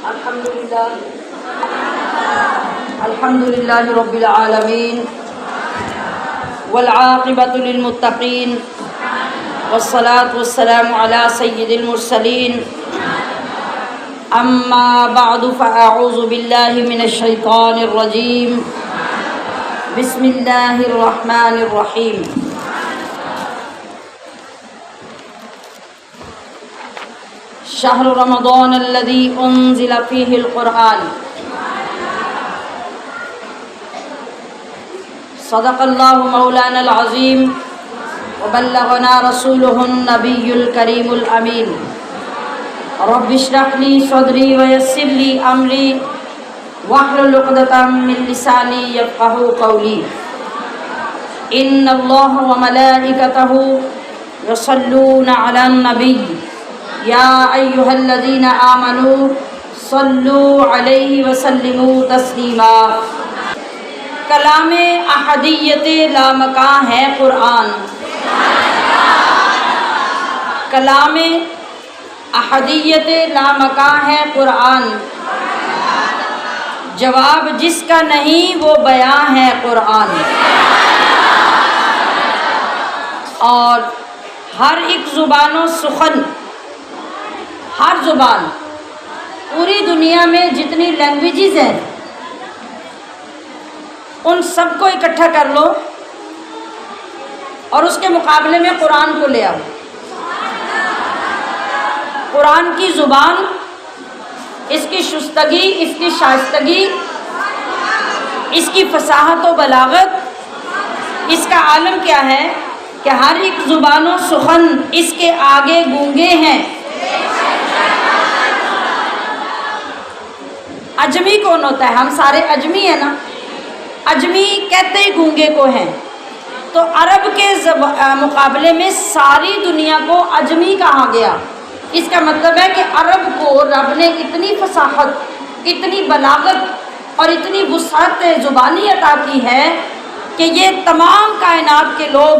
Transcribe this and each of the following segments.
الحمد للہ رب العالمین والعاقبۃ للمتقین والصلاة والسلام علی سید المرسلین اما بعد فاعوذ باللہ من الشیطان الرجیم بسم اللہ الرحمن الرحیم شہر رمضان الذی انزل فیہ القرآن صدق اللہ مولانا العظیم وبلغنا رسولہ النبی الکریم الامین رب اشرح لی صدری ویسر لی امری واحلل عقدۃ من لسانی یفقہوا قولی ان اللہ وملائکتہ یصلون علی النبی یا ایہا الذین آمنوا صلوا علیہ وسلموا تسلیما۔ کلام احدیت لامکاں ہے قرآن، کلام احدیت لامکاں ہے قرآن، جواب جس کا نہیں وہ بیاں ہے قرآن۔ اور ہر ایک زبان و سخن، ہر زبان، پوری دنیا میں جتنی لینگویجز ہیں ان سب کو اکٹھا کر لو اور اس کے مقابلے میں قرآن کو لے آؤ۔ قرآن کی زبان، اس کی شستگی، اس کی شائستگی، اس کی فصاحت و بلاغت، اس کا عالم کیا ہے کہ ہر ایک زبان و سخن اس کے آگے گونگے ہیں۔ اجمی کون ہوتا ہے؟ ہم سارے اجمی ہیں نا، اجمی کہتے ہی گونگے کو ہیں، تو عرب کے مقابلے میں ساری دنیا کو اجمی کہا گیا۔ اس کا مطلب ہے کہ عرب کو رب نے اتنی فصاحت، اتنی بلاغت اور اتنی وسعت زبانی عطا کی ہے کہ یہ تمام کائنات کے لوگ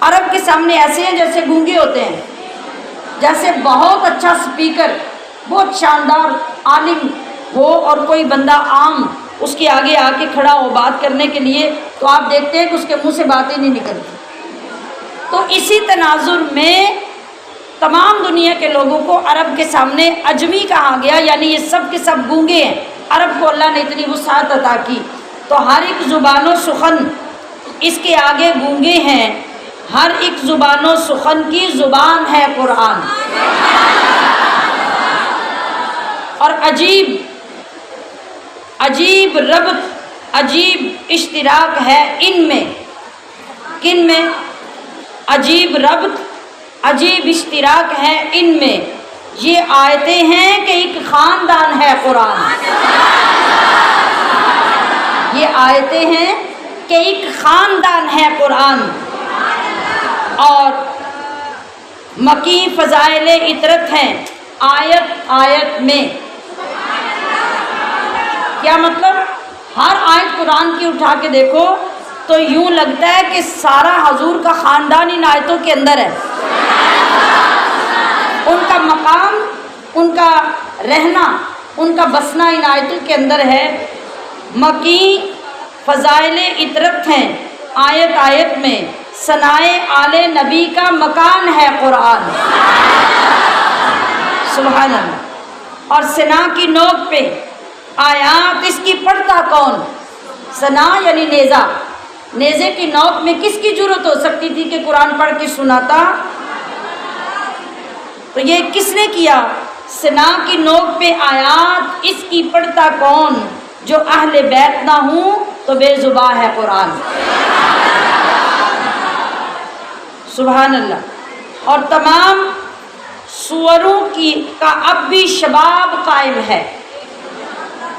عرب کے سامنے ایسے ہیں جیسے گونگے ہوتے ہیں، جیسے بہت اچھا سپیکر، بہت شاندار عالم ہو اور کوئی بندہ عام اس کے آگے آ کے کھڑا ہو بات کرنے کے لیے، تو آپ دیکھتے ہیں کہ اس کے منہ سے بات ہی نہیں نکلتی۔ تو اسی تناظر میں تمام دنیا کے لوگوں کو عرب کے سامنے اجمی کہا گیا، یعنی یہ سب کے سب گونگے ہیں۔ عرب کو اللہ نے اتنی وسعت عطا کی تو ہر ایک زبان و سخن اس کے آگے گونگے ہیں۔ ہر ایک زبان و سخن کی زبان ہے قرآن۔ اور عجیب ربط، عجیب اشتراک ہے ان میں۔ کن میں؟ عجیب ربط، عجیب اشتراک ہے ان میں۔ یہ آیتیں ہیں کہ ایک خاندان ہے قرآن، یہ آیتیں ہیں کہ ایک خاندان ہے قرآن۔ اور مکی فضائل اطرت ہیں آیت آیت میں۔ کیا مطلب؟ ہر آیت قرآن کی اٹھا کے دیکھو تو یوں لگتا ہے کہ سارا حضور کا خاندان ان آیتوں کے اندر ہے۔ ان کا مقام، ان کا رہنا، ان کا بسنا ان آیتوں کے اندر ہے۔ مکی فضائل اطرت ہیں آیت آیت میں، ثنائے آل نبی کا مکان ہے قرآن۔ سبحان اللہ۔ اور ثنا کی نوک پہ آیات اس کی پڑھتا کون؟ ثنا یعنی نیزہ، نیزے کی نوک میں کس کی ضرورت ہو سکتی تھی کہ قرآن پڑھ کے سناتا؟ تو یہ کس نے کیا؟ ثنا کی نوک پہ آیات اس کی پڑھتا کون؟ جو اہل بیت نہ ہوں تو بے زباں ہے قرآن۔ سبحان اللہ۔ اور تمام سوروں کا اب بھی شباب قائم ہے،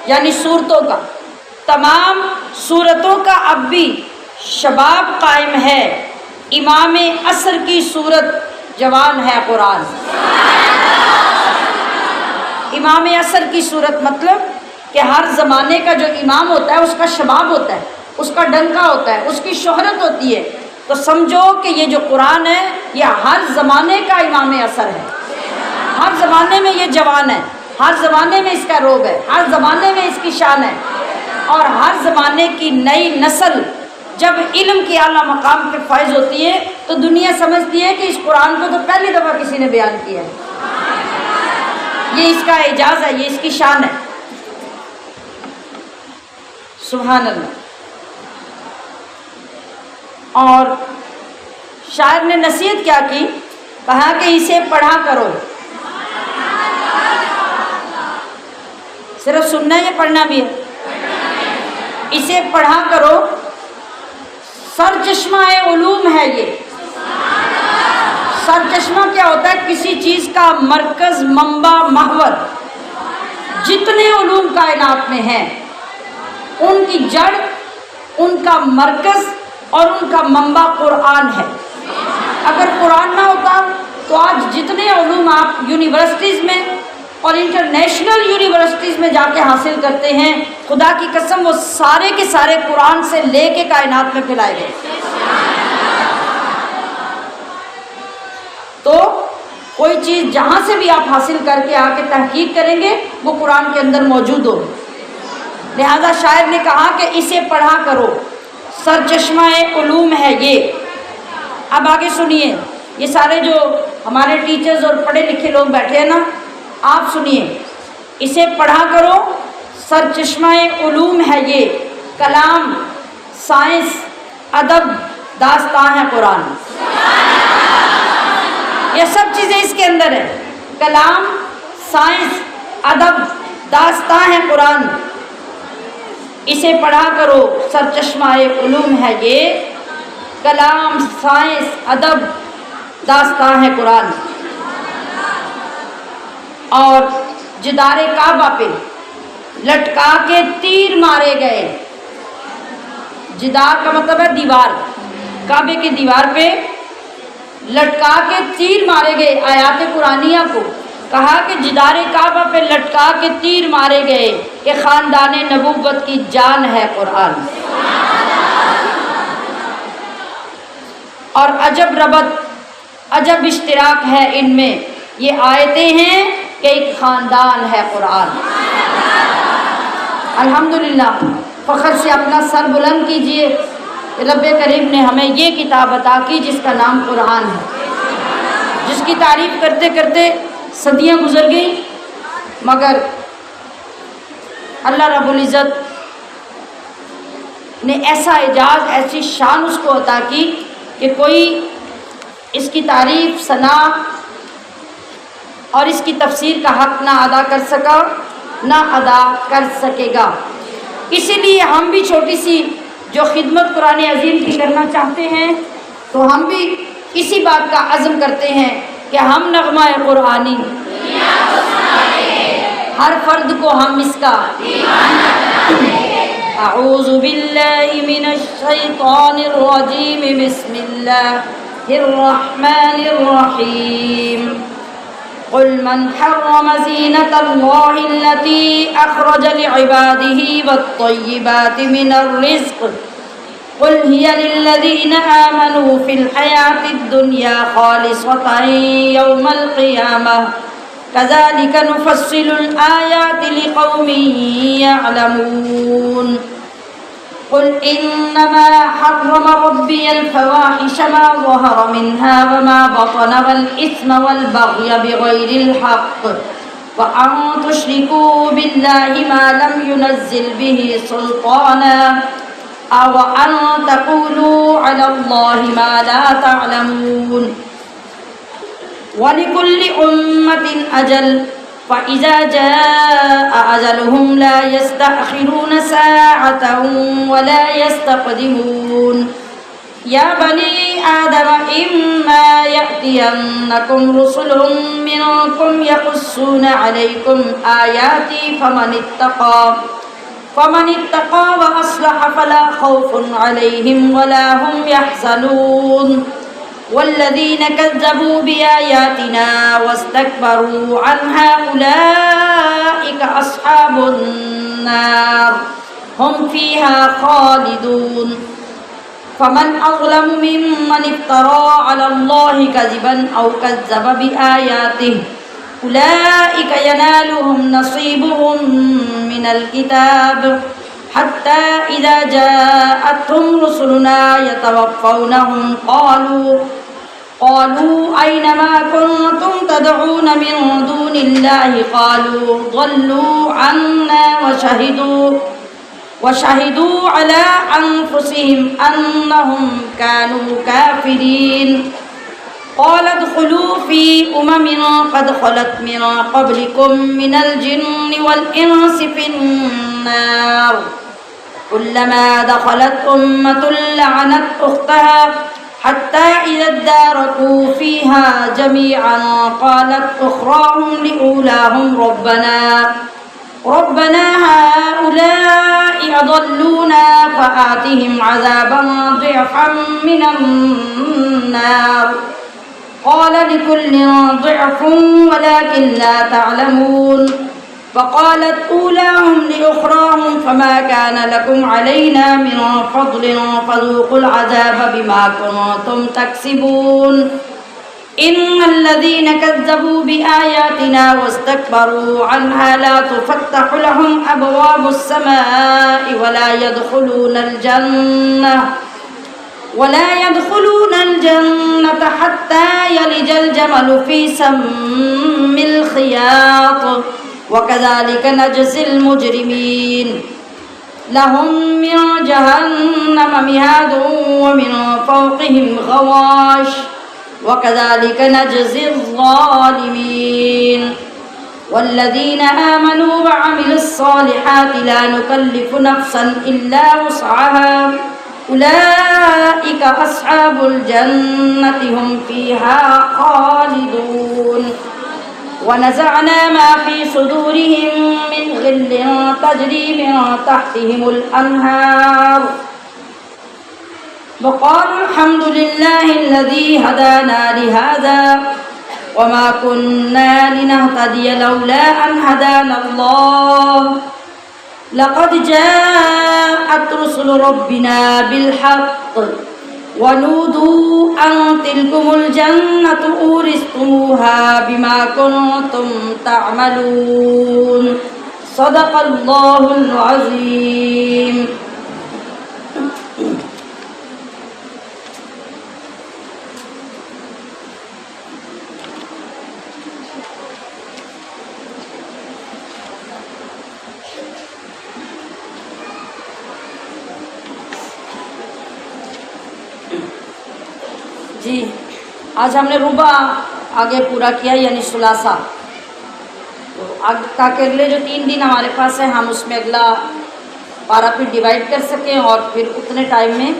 یعنی صورتوں کا، تمام صورتوں کا اب بھی شباب قائم ہے۔ امام عصر کی صورت جوان ہے قرآن۔ امام عصر کی صورت مطلب کہ ہر زمانے کا جو امام ہوتا ہے اس کا شباب ہوتا ہے، اس کا ڈنکا ہوتا ہے، اس کی شہرت ہوتی ہے۔ تو سمجھو کہ یہ جو قرآن ہے یہ ہر زمانے کا امام عصر ہے، ہر زمانے میں یہ جوان ہے۔ ہر زمانے میں اس کا روب ہے، ہر زمانے میں اس کی شان ہے، اور ہر زمانے کی نئی نسل جب علم کی اعلیٰ مقام پہ فائز ہوتی ہے تو دنیا سمجھتی ہے کہ اس قرآن کو تو پہلی دفعہ کسی نے بیان کیا ہے، یہ اس کا اعجاز ہے، یہ اس کی شان ہے۔ سبحان اللہ۔ اور شاعر نے نصیحت کیا کی؟ کہا کہ اسے پڑھا کرو، صرف سننا ہے یا پڑھنا بھی ہے؟ اسے پڑھا کرو، سر چشمہ علوم ہے یہ۔ سر چشمہ کیا ہوتا ہے؟ کسی چیز کا مرکز، منبع، محور۔ جتنے علوم کائنات میں ہیں ان کی جڑ، ان کا مرکز اور ان کا منبع قرآن ہے۔ اگر قرآن نہ ہوتا تو آج جتنے علوم آپ یونیورسٹیز میں اور انٹرنیشنل یونیورسٹیز میں جا کے حاصل کرتے ہیں، خدا کی قسم وہ سارے کے سارے قرآن سے لے کے کائنات میں پھیلائے گئے۔ تو کوئی چیز جہاں سے بھی آپ حاصل کر کے آ کے تحقیق کریں گے وہ قرآن کے اندر موجود ہو۔ لہذا شاعر نے کہا کہ اسے پڑھا کرو، سر چشمہ علوم ہے یہ۔ اب آگے سنیے، یہ سارے جو ہمارے ٹیچرز اور پڑھے لکھے لوگ بیٹھے ہیں نا، آپ سنیے، اسے پڑھا کرو، سر چشمہ علوم ہے یہ، کلام، سائنس، ادب، داستان ہے قرآن۔ یہ سب چیزیں اس کے اندر ہیں، کلام، سائنس، ادب، داستان ہے قرآن۔ اسے پڑھا کرو، سر چشمہ علوم ہے یہ، کلام، سائنس، ادب، داستان ہے قرآن۔ اور جدار کعبہ پہ لٹکا کے تیر مارے گئے۔ جدار کا مطلب ہے دیوار، کعبے کی دیوار پہ لٹکا کے تیر مارے گئے آیات قرآنیہ کو۔ کہا کہ جدار کعبہ پہ لٹکا کے تیر مارے گئے کہ خاندان نبوت کی جان ہے قرآن۔ اور عجب ربط، عجب اشتراک ہے ان میں، یہ آیتیں ہیں کہ ایک خاندان ہے قرآن۔ الحمدللہ، فخر سے اپنا سر بلند کیجئے، رب کریم نے ہمیں یہ کتاب عطا کی جس کا نام قرآن ہے، جس کی تعریف کرتے کرتے صدیاں گزر گئیں، مگر اللہ رب العزت نے ایسا اعجاز، ایسی شان اس کو عطا کی کہ کوئی اس کی تعریف، ثنا اور اس کی تفسیر کا حق نہ ادا کر سکا، نہ ادا کر سکے گا۔ اسی لیے ہم بھی چھوٹی سی جو خدمت قرآن عظیم کی کرنا چاہتے ہیں تو ہم بھی اسی بات کا عزم کرتے ہیں کہ ہم نغمہ قرآنی ہر فرد کو ہم اس کا اعوذ باللہ من الشیطان الرجیم، بسم اللہ الرحمن الرحیم۔ قل من حرم زینة اللہ التي اخرج لعباده والطیبات من الرزق قل هي للذین آمنوا في الحیاة الدنیا خالصة یوم القیامة كذلك نفصل الآيات لقوم يعلمون۔ قل إنما حرم ربي الفواحش ما ظهر منها وما بطن والإثم والبغي بغير الحق وأن تشركوا بالله ما لم ينزل به سلطانا أو أن تقولوا على الله ما لا تعلمون۔ وَلِكُلِّ أُمَّةٍ أَجَلٌ فَإِذَا جَاءَ أَجَلُهُمْ لَا يَسْتَأْخِرُونَ سَاعَةً وَلَا يَسْتَقْدِمُونَ۔ يَا بَنِي آدَمَ إِمَّا يَأْتِيَنَّكُمْ رُسُلٌ مِّنكُمْ يَقُصُّونَ عَلَيْكُمْ آيَاتِي فَمَنِ اتَّقَىٰ وَأَصْلَحَ فَلَا خَوْفٌ عَلَيْهِمْ وَلَا هُمْ يَحْزَنُونَ۔ والذین کذبوا بآیاتنا واستکبروا عنها اولئک اصحاب النار هم فیها خالدون۔ فمن اظلم ممن افترى على الله كذبا او كذب بآیاته أولئك ينالهم نصيبهم من الكتاب حتى إذا جاءتهم رسلنا يتوفونهم قالوا أين ما كنتم تدعون من دون الله قالوا ضلوا عنا وشهدوا على أنفسهم أنهم كانوا كافرين قال ادخلوا في قد خلت من قبلكم من الجن والإنس في النار كلما دخلت أمة لعنت أختها حتى إذا اداركوا فيها جميعا قالت أخراهم لأولاهم ربنا هؤلاء أضلونا فآتهم عذابا ضعفا من النار قال لكل ضعف ولكن لا تعلمون فقالت أولاهم لأخراهم فما كان لكم علينا من فضل فذوقوا العذاب بما كنتم تكسبون إن الذين كذبوا بآياتنا واستكبروا عنها لا تفتح لهم أبواب السماء ولا يدخلون الجنة حتى يلج الجمل في سم الخياط وكذلك نجزي المجرمين لهم من جهنم مهاد ومن فوقهم غواش وكذلك نجزي الظالمين والذين آمنوا وعملوا الصالحات لا نكلف نفسا إلا وسعها أولئك أصحاب الجنة هم فيها خالدون ونزعنا ما في صدورهم من غل تجري من تحتهم الأنهار وقالوا الحمد لله الذي هدانا لهذا وما كنا لنهتدي لولا أن هدانا الله لقد جاءت رسل ربنا بالحق ونودوا أن تلكم الجنة أورثتموها بما كنتم تعملون صدق الله العظيم. جی آج ہم نے ربع آگے پورا کیا یعنی ثلاثہ، تو تاکہ اگلے جو 3 دن ہمارے پاس ہیں ہم اس میں اگلا پارا پھر ڈیوائڈ کر سکیں اور پھر اتنے ٹائم میں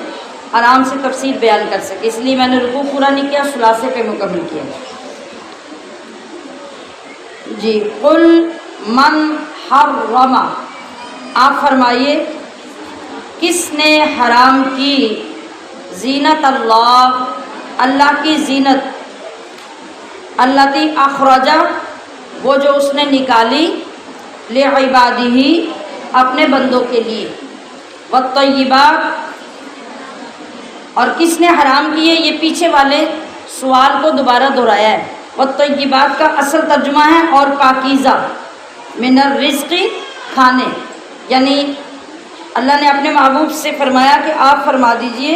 آرام سے تفصیل بیان کر سکیں، اس لیے میں نے رکوع پورا نہیں کیا، ثلاثے پہ مکمل کیا. جی قل من حرم، آپ فرمائیے کس نے حرام کی زینت اللہ کی زینت، التی اخرجہ وہ جو اس نے نکالی، لعبادہ اپنے بندوں کے لیے، والطیبات اور کس نے حرام کیے، یہ پیچھے والے سوال کو دوبارہ دہرایا ہے. والطیبات کا اصل ترجمہ ہے اور پاکیزہ، من الرزق کھانے، یعنی اللہ نے اپنے محبوب سے فرمایا کہ آپ فرما دیجئے،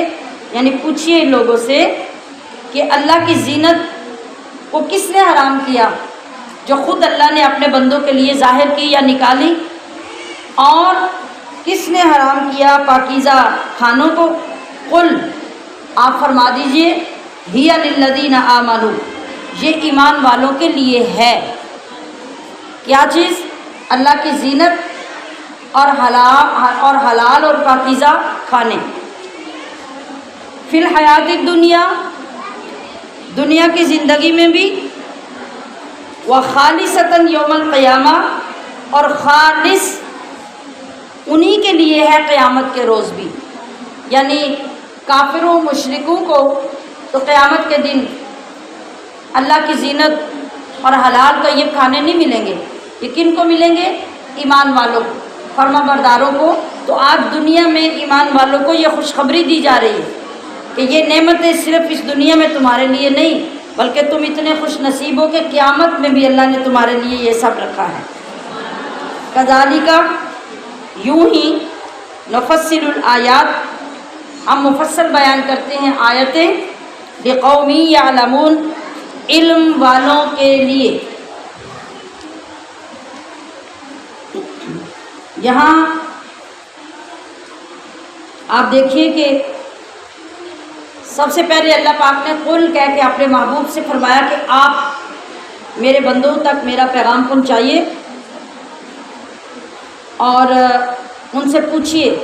یعنی پوچھئے ان لوگوں سے کہ اللہ کی زینت کو کس نے حرام کیا، جو خود اللہ نے اپنے بندوں کے لیے ظاہر کی یا نکالی، اور کس نے حرام کیا پاکیزہ کھانوں کو. قل آپ فرما دیجئے، ہی للذین آمنوا یہ ایمان والوں کے لیے ہے. کیا چیز؟ اللہ کی زینت اور حلال اور پاکیزہ کھانے. فی الحیات الدنیا دنیا کی زندگی میں بھی، وخالصتاً یوم القیامہ اور خالص انہی کے لیے ہے قیامت کے روز بھی. یعنی کافروں مشرکوں کو تو قیامت کے دن اللہ کی زینت اور حلال طیب کھانے نہیں ملیں گے، یہ کن کو ملیں گے؟ ایمان والوں کو، فرما برداروں کو. تو آج دنیا میں ایمان والوں کو یہ خوشخبری دی جا رہی ہے کہ یہ نعمتیں صرف اس دنیا میں تمہارے لیے نہیں، بلکہ تم اتنے خوش نصیب ہو کہ قیامت میں بھی اللہ نے تمہارے لیے یہ سب رکھا ہے۔ کذالک، یوں ہی، نفصل الآیات، ہم مفصل بیان کرتے ہیں آیتیں، لقوم یعلمون، علم والوں کے لیے۔ یہاں آپ دیکھیے کہ سب سے پہلے اللہ پاک نے قل کہہ کے اپنے محبوب سے فرمایا کہ آپ میرے بندوں تک میرا پیغام پہنچائیے اور ان سے پوچھیے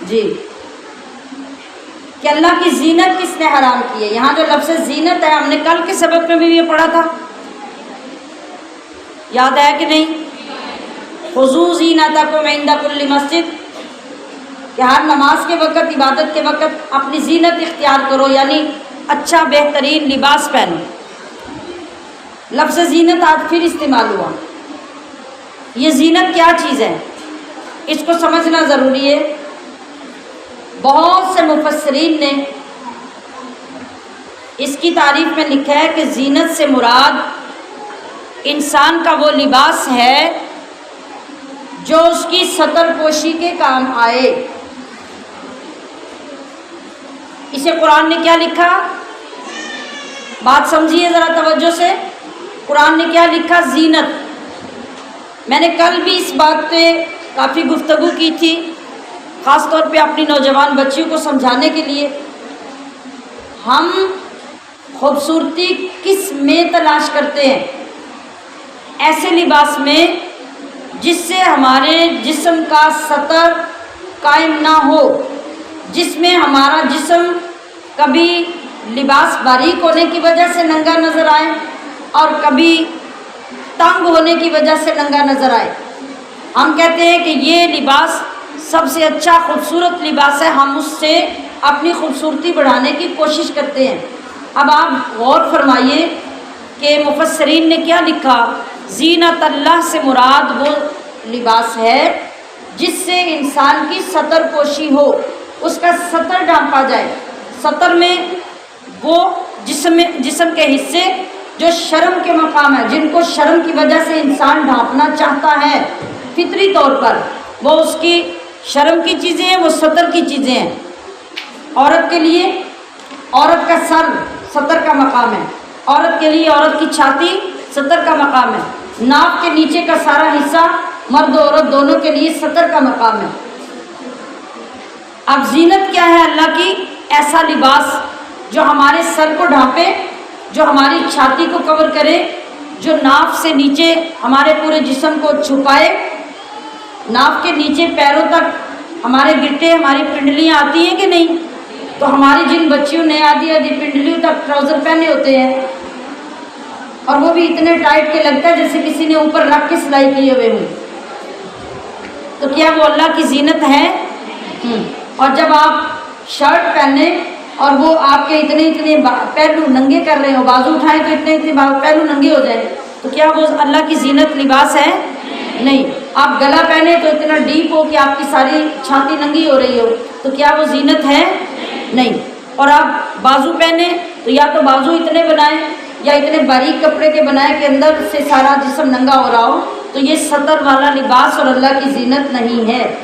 جی کہ اللہ کی زینت کس نے حرام کی ہے۔ یہاں جو لفظ زینت ہے، ہم نے کل کے سبق میں بھی یہ پڑھا تھا، یاد ہے کہ نہیں؟ خذوا زینتکم عند کل مسجد، کہ ہر نماز کے وقت، عبادت کے وقت اپنی زینت اختیار کرو، یعنی اچھا بہترین لباس پہنو۔ لفظ زینت آج پھر استعمال ہوا۔ یہ زینت کیا چیز ہے، اس کو سمجھنا ضروری ہے۔ بہت سے مفسرین نے اس کی تعریف میں لکھا ہے کہ زینت سے مراد انسان کا وہ لباس ہے جو اس کی ستر پوشی کے کام آئے۔ اسے قرآن نے کیا لکھا، بات سمجھیے ذرا توجہ سے۔ قرآن نے کیا لکھا؟ زینت۔ میں نے کل بھی اس بات پہ کافی گفتگو کی تھی، خاص طور پہ اپنی نوجوان بچیوں کو سمجھانے کے لیے۔ ہم خوبصورتی کس میں تلاش کرتے ہیں؟ ایسے لباس میں جس سے ہمارے جسم کا سطر قائم نہ ہو، جس میں ہمارا جسم کبھی لباس باریک ہونے کی وجہ سے ننگا نظر آئے اور کبھی تنگ ہونے کی وجہ سے ننگا نظر آئے۔ ہم کہتے ہیں کہ یہ لباس سب سے اچھا خوبصورت لباس ہے، ہم اس سے اپنی خوبصورتی بڑھانے کی کوشش کرتے ہیں۔ اب آپ غور فرمائیے کہ مفسرین نے کیا لکھا۔ زینت اللہ سے مراد وہ لباس ہے جس سے انسان کی سطر پوشی ہو، اس کا سطر ڈھانپا جائے۔ سطر میں وہ جسم کے حصے جو شرم کے مقام ہے، جن کو شرم کی وجہ سے انسان ڈھانپنا چاہتا ہے فطری طور پر، وہ اس کی شرم کی چیزیں ہیں، وہ سطر کی چیزیں ہیں۔ عورت کے لیے عورت کا سر سطر کا مقام ہے، عورت کے لیے عورت کی چھاتی سطر کا مقام ہے، ناک کے نیچے کا سارا حصہ مرد و عورت دونوں کے لیے سطر کا مقام ہے۔ اب زینت کیا ہے اللہ کی؟ ایسا لباس جو ہمارے سر کو ڈھانپے، جو ہماری چھاتی کو کور کرے، جو ناف سے نیچے ہمارے پورے جسم کو چھپائے، ناف کے نیچے پیروں تک ہمارے گٹے، ہماری پنڈلیاں آتی ہیں کہ نہیں؟ تو ہماری جن بچیوں نے آدھی پنڈلیوں تک ٹراؤزر پہنے ہوتے ہیں، اور وہ بھی اتنے ٹائٹ کے لگتا ہے جیسے کسی نے اوپر رکھ کے سلائی کیے ہوئے ہوں، تو کیا وہ اللہ کی زینت ہے؟ اور جب آپ شرٹ پہنے اور وہ آپ کے اتنے پہلو ننگے کر رہے ہو، بازو اٹھائیں تو اتنے پہلو ننگے ہو جائیں، تو کیا وہ اللہ کی زینت لباس ہے؟ نہیں۔ آپ گلا پہنے تو اتنا ڈیپ ہو کہ آپ کی ساری چھاتی ننگی ہو رہی ہو، تو کیا وہ زینت ہے؟ نہیں۔ اور آپ بازو پہنے تو یا تو بازو اتنے بنائیں یا اتنے باریک کپڑے کے بنائیں کہ اندر سے سارا جسم ننگا ہو رہا ہو، تو یہ سطر والا لباس اور اللہ کی زینت نہیں ہے۔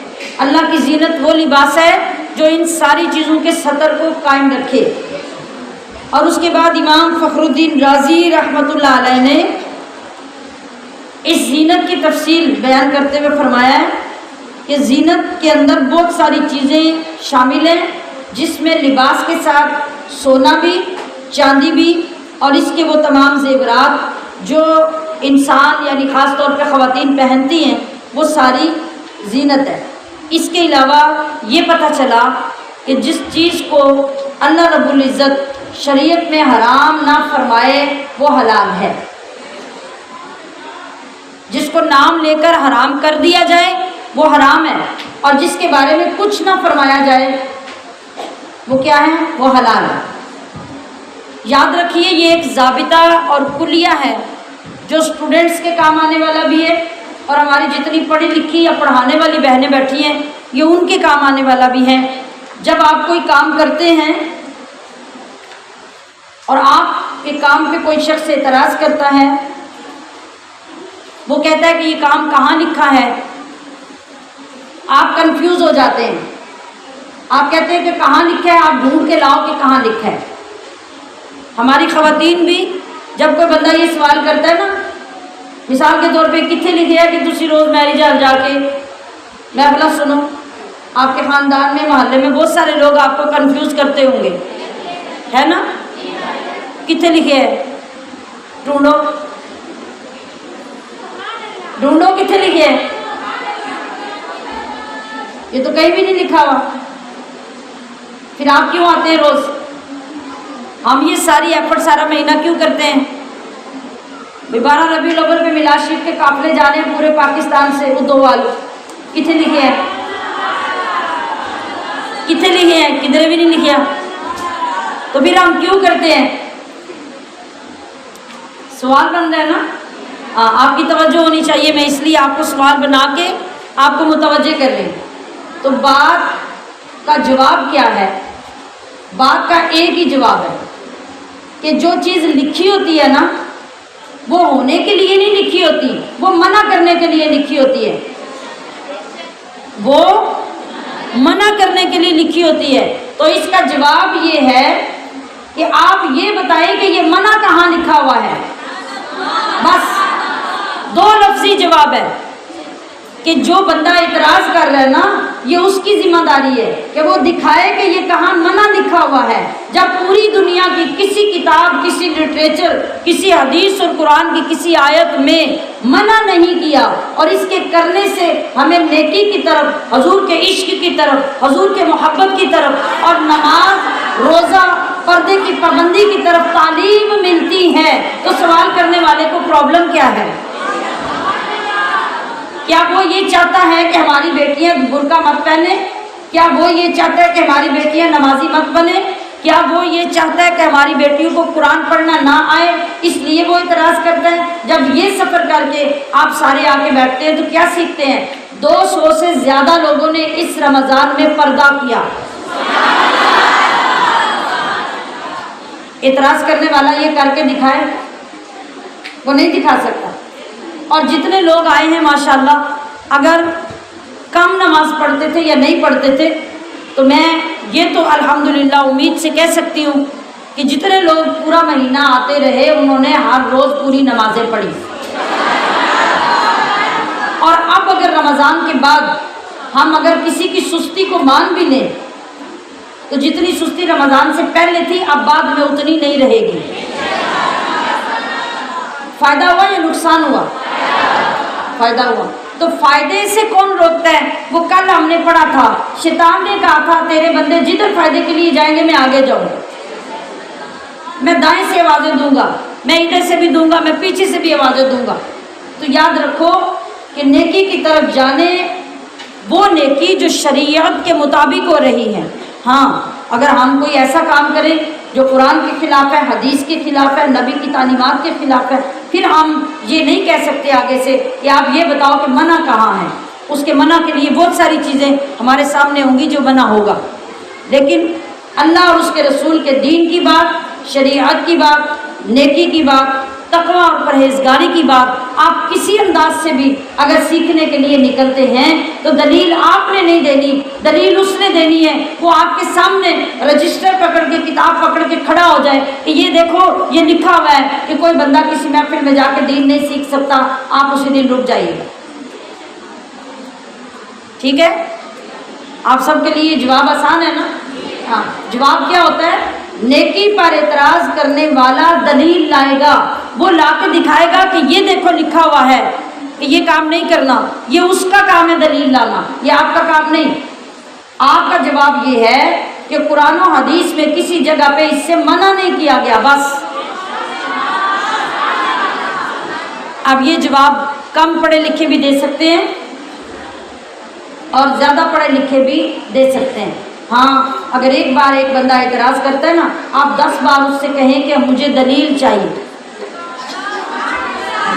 اللہ کی زینت وہ لباس ہے جو ان ساری چیزوں کے سطر کو قائم رکھے۔ اور اس کے بعد امام فخر الدین رازی رحمۃ اللہ علیہ نے اس زینت کی تفصیل بیان کرتے ہوئے فرمایا ہے کہ زینت کے اندر بہت ساری چیزیں شامل ہیں، جس میں لباس کے ساتھ سونا بھی، چاندی بھی، اور اس کے وہ تمام زیورات جو انسان یعنی خاص طور پہ خواتین پہنتی ہیں، وہ ساری زینت ہے۔ اس کے علاوہ یہ پتہ چلا کہ جس چیز کو اللہ رب العزت شریعت میں حرام نہ فرمائے وہ حلال ہے، جس کو نام لے کر حرام کر دیا جائے وہ حرام ہے، اور جس کے بارے میں کچھ نہ فرمایا جائے وہ کیا ہے؟ وہ حلال ہے۔ یاد رکھیے یہ ایک ضابطہ اور کلیہ ہے جو اسٹوڈنٹس کے کام آنے والا بھی ہے اور ہماری جتنی پڑھی لکھی یا پڑھانے والی بہنیں بیٹھی ہیں یہ ان کے کام آنے والا بھی ہے۔ جب آپ کوئی کام کرتے ہیں اور آپ کے کام پہ کوئی شخص اعتراض کرتا ہے، وہ کہتا ہے کہ یہ کام کہاں لکھا ہے، آپ کنفیوز ہو جاتے ہیں، آپ کہتے ہیں کہ کہاں لکھا ہے، آپ ڈھونڈ کے لاؤ کہ کہاں لکھا ہے۔ ہماری خواتین بھی جب کوئی بندہ یہ سوال کرتا ہے نا، مثال کے طور پہ کتنے لکھے ہے کہ تسی روز میرج ہال جا کے محفلہ سنو، آپ کے خاندان میں محلے میں بہت سارے لوگ آپ کو کنفیوز کرتے ہوں گے، ہے نا؟ کتنے لکھے ہے؟ ڈھونڈو ڈھونڈو کتنے لکھے ہے؟ یہ تو کہیں بھی نہیں لکھا ہوا، پھر آپ کیوں آتے ہیں روز؟ ہم یہ ساری ایفرٹ سارا مہینہ کیوں کرتے ہیں؟ 12 ربیع الاول پہ میلاد شریف کے قافلے جانے ہیں پورے پاکستان سے، اردو والے کتنے لکھے ہیں؟ کتنے لکھے ہیں؟ کدھر بھی نہیں لکھے۔ تو پھر ہم کیوں کرتے ہیں؟ سوال بن رہا ہے نا، آپ کی توجہ ہونی چاہیے، میں اس لیے آپ کو سوال بنا کے آپ کو متوجہ کر رہی ہوں۔ تو بات کا جواب کیا ہے؟ بات کا ایک ہی جواب ہے کہ جو چیز لکھی ہوتی ہے نا وہ ہونے کے لیے نہیں لکھی ہوتی، وہ منع کرنے کے لیے لکھی ہوتی ہے، وہ منع کرنے کے لیے لکھی ہوتی ہے۔ تو اس کا جواب یہ ہے کہ آپ یہ بتائیں کہ یہ منع کہاں لکھا ہوا ہے، بس 2 لفظی جواب ہے کہ جو بندہ اعتراض کر رہا ہے نا یہ اس کی ذمہ داری ہے کہ وہ دکھائے کہ یہ کہاں منع لکھا ہوا ہے، جب پوری دنیا کی کسی کتاب، کسی لٹریچر، کسی حدیث اور قرآن کی کسی آیت میں منع نہیں کیا، اور اس کے کرنے سے ہمیں نیکی کی طرف، حضور کے عشق کی طرف، حضور کے محبت کی طرف اور نماز، روزہ، پردے کی پابندی کی طرف تعلیم ملتی ہے، تو سوال کرنے والے کو پرابلم کیا ہے؟ کیا وہ یہ چاہتا ہے کہ ہماری بیٹیاں برقع مت پہنے؟ کیا وہ یہ چاہتا ہے کہ ہماری بیٹیاں نمازی مت بنے؟ کیا وہ یہ چاہتا ہے کہ ہماری بیٹیوں کو قرآن پڑھنا نہ آئے اس لیے وہ اعتراض کرتا ہے؟ جب یہ سفر کر کے آپ سارے آ کے بیٹھتے ہیں تو کیا سیکھتے ہیں؟ 200 سے زیادہ لوگوں نے اس رمضان میں پردہ کیا۔ اعتراض کرنے والا یہ کر کے دکھائے، وہ نہیں دکھا سکتا۔ اور جتنے لوگ آئے ہیں ماشاءاللہ، اگر کم نماز پڑھتے تھے یا نہیں پڑھتے تھے تو میں یہ تو الحمدللہ امید سے کہہ سکتی ہوں کہ جتنے لوگ پورا مہینہ آتے رہے انہوں نے ہر روز پوری نمازیں پڑھی۔ اور اب اگر رمضان کے بعد ہم اگر کسی کی سستی کو مان بھی لیں تو جتنی سستی رمضان سے پہلے تھی اب بعد میں اتنی نہیں رہے گی۔ فائدہ ہوا یا نقصان ہوا؟ فائدہ ہوا۔ تو فائدے سے کون روکتا ہے؟ وہ کل ہم نے پڑھا تھا، شیطان نے کہا تھا تیرے بندے جدھر فائدے کے لیے جائیں گے میں آگے جاؤں گا، میں دائیں سے آوازیں دوں گا، میں ادھر سے بھی دوں گا، میں پیچھے سے بھی آوازیں دوں گا۔ تو یاد رکھو کہ نیکی کی طرف جانے وہ نیکی جو شریعت کے مطابق ہو رہی ہے۔ ہاں اگر ہم کوئی ایسا کام کریں جو قرآن کے خلاف ہے، حدیث کے خلاف ہے، نبی کی تعلیمات کے خلاف ہے، پھر ہم یہ نہیں کہہ سکتے آگے سے کہ آپ یہ بتاؤ کہ منع کہاں ہے۔ اس کے منع کے لیے بہت ساری چیزیں ہمارے سامنے ہوں گی جو منع ہوگا، لیکن اللہ اور اس کے رسول کے دین کی بات، شریعت کی بات، نیکی کی بات، تقویٰ اور پرہیزگاری کی بات آپ کسی انداز سے بھی اگر سیکھنے کے لیے نکلتے ہیں تو دلیل آپ نے نہیں دینی، دلیل اس نے دینی ہے۔ وہ آپ کے سامنے رجسٹر پکڑ کے، کتاب پکڑ کے کھڑا ہو جائے کہ یہ دیکھو یہ لکھا ہوا ہے کہ کوئی بندہ کسی محفل میں جا کے دین نہیں سیکھ سکتا، آپ اسی دن رک جائیے گا۔ ٹھیک ہے؟ آپ سب کے لیے جواب آسان ہے نا؟ ہاں، جواب کیا ہوتا ہے؟ نیکی پر اعتراض کرنے والا دلیل لائے گا، وہ لا کے دکھائے گا کہ یہ دیکھو لکھا ہوا ہے کہ یہ کام نہیں کرنا، یہ اس کا کام ہے دلیل لانا، یہ آپ کا کام نہیں۔ آپ کا جواب یہ ہے کہ قرآن و حدیث میں کسی جگہ پہ اس سے منع نہیں کیا گیا، بس۔ اب یہ جواب کم پڑھے لکھے بھی دے سکتے ہیں اور زیادہ پڑھے لکھے بھی دے سکتے ہیں۔ ہاں اگر ایک بار ایک بندہ اعتراض کرتا ہے نا، آپ 10 بار اس سے کہیں کہ مجھے دلیل چاہیے،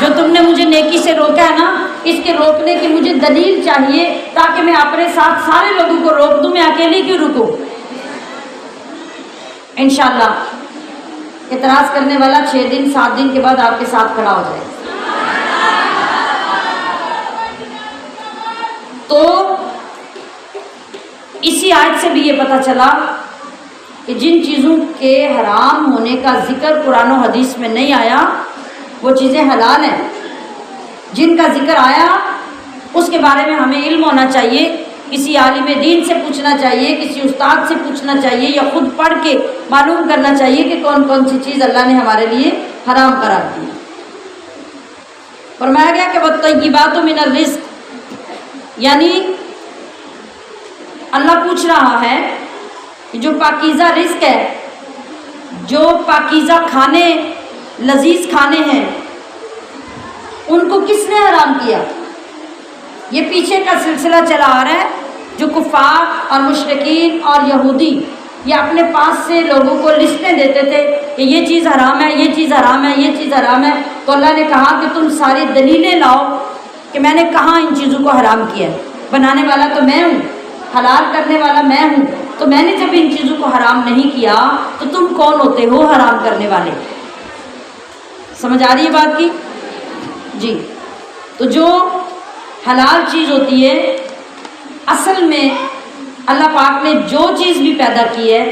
جو تم نے مجھے نیکی سے روکا ہے نا، اس کے روکنے کی مجھے دلیل چاہیے تاکہ میں اپنے ساتھ سارے لوگوں کو روک دوں، میں اکیلی کیوں رکوں؟ انشاءاللہ اعتراض کرنے والا 6 دن 7 دن کے بعد آپ کے ساتھ کھڑا ہو جائے۔ تو اسی آیت سے بھی یہ پتہ چلا کہ جن چیزوں کے حرام ہونے کا ذکر قرآن و حدیث میں نہیں آیا وہ چیزیں حلال ہیں، جن کا ذکر آیا اس کے بارے میں ہمیں علم ہونا چاہیے، کسی عالم دین سے پوچھنا چاہیے، کسی استاد سے پوچھنا چاہیے، یا خود پڑھ کے معلوم کرنا چاہیے کہ کون کون سی چیز اللہ نے ہمارے لیے حرام قرار دی۔ فرمایا گیا کہ وَالطَّيِّبَاتُ مِنَ الرِّزْقِ، یعنی اللہ پوچھ رہا ہے کہ جو پاکیزہ رزق ہے، جو پاکیزہ کھانے، لذیذ کھانے ہیں، ان کو کس نے حرام کیا؟ یہ پیچھے کا سلسلہ چلا آ رہا ہے، جو کفار اور مشرکین اور یہودی یہ اپنے پاس سے لوگوں کو لسٹیں دیتے تھے کہ یہ چیز حرام ہے، یہ چیز حرام ہے، یہ چیز حرام ہے، تو اللہ نے کہا کہ تم ساری دلیلیں لاؤ کہ میں نے کہاں ان چیزوں کو حرام کیا ہے۔ بنانے والا تو میں ہوں، حلال کرنے والا میں ہوں، تو میں نے جب ان چیزوں کو حرام نہیں کیا تو تم کون ہوتے ہو حرام کرنے والے؟ سمجھ آ رہی ہے بات کی؟ جی، تو جو حلال چیز ہوتی ہے اصل میں اللہ پاک نے جو چیز بھی پیدا کی ہے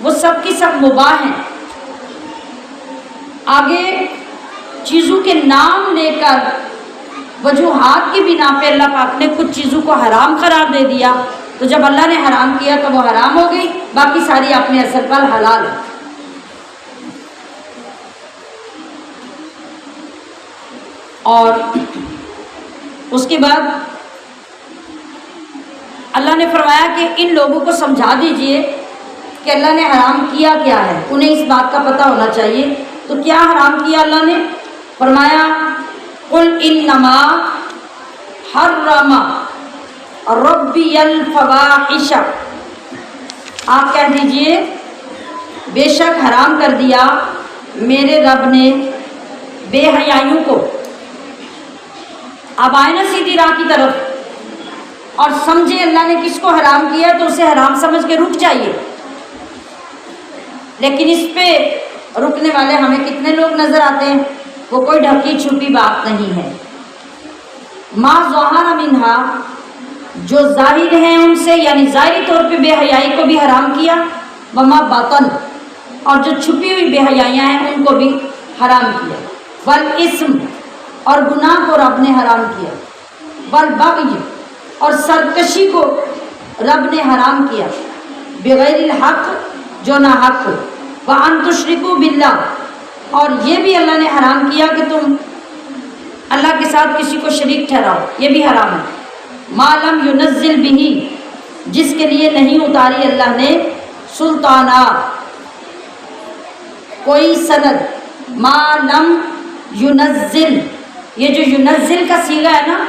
وہ سب کی سب مباح ہیں۔ آگے چیزوں کے نام لے کر وجوہات کی بنا پہ اللہ پاک نے کچھ چیزوں کو حرام قرار دے دیا، تو جب اللہ نے حرام کیا تو وہ حرام ہو گئی، باقی ساری اپنے اصل پر حلال ہے۔ اور اس کے بعد اللہ نے فرمایا کہ ان لوگوں کو سمجھا دیجئے کہ اللہ نے حرام کیا کیا ہے، انہیں اس بات کا پتہ ہونا چاہیے۔ تو کیا حرام کیا اللہ نے؟ فرمایا قل انما حرم ربی الفواحش، آپ کہہ دیجئے بے شک حرام کر دیا میرے رب نے بے حیائیوں کو۔ اب آئے نا سیدھی راہ کی طرف اور سمجھے اللہ نے کس کو حرام کیا تو اسے حرام سمجھ کے رک جائیے۔ لیکن اس پہ رکنے والے ہمیں کتنے لوگ نظر آتے ہیں؟ وہ کوئی ڈھکی چھپی بات نہیں ہے۔ ما ظہر منہا، جو ظاہر ہیں ان سے، یعنی ظاہری طور پہ بے حیائی کو بھی حرام کیا، وما باطن، اور جو چھپی ہوئی بے حیائیاں ہیں ان کو بھی حرام کیا، والاسم، اور گناہ کو رب نے حرام کیا، والبغی، اور سرکشی کو رب نے حرام کیا، بغیر الحق، جو نہ حق ہو، وان تشرکوا باللہ، اور یہ بھی اللہ نے حرام کیا کہ تم اللہ کے ساتھ کسی کو شریک ٹھہراؤ، یہ بھی حرام ہے۔ ما لم ینزل بھی، جس کے لیے نہیں اتاری اللہ نے سلطانہ، کوئی سند، ما لم ینزل، یہ جو ینزل کا صیغہ ہے نا،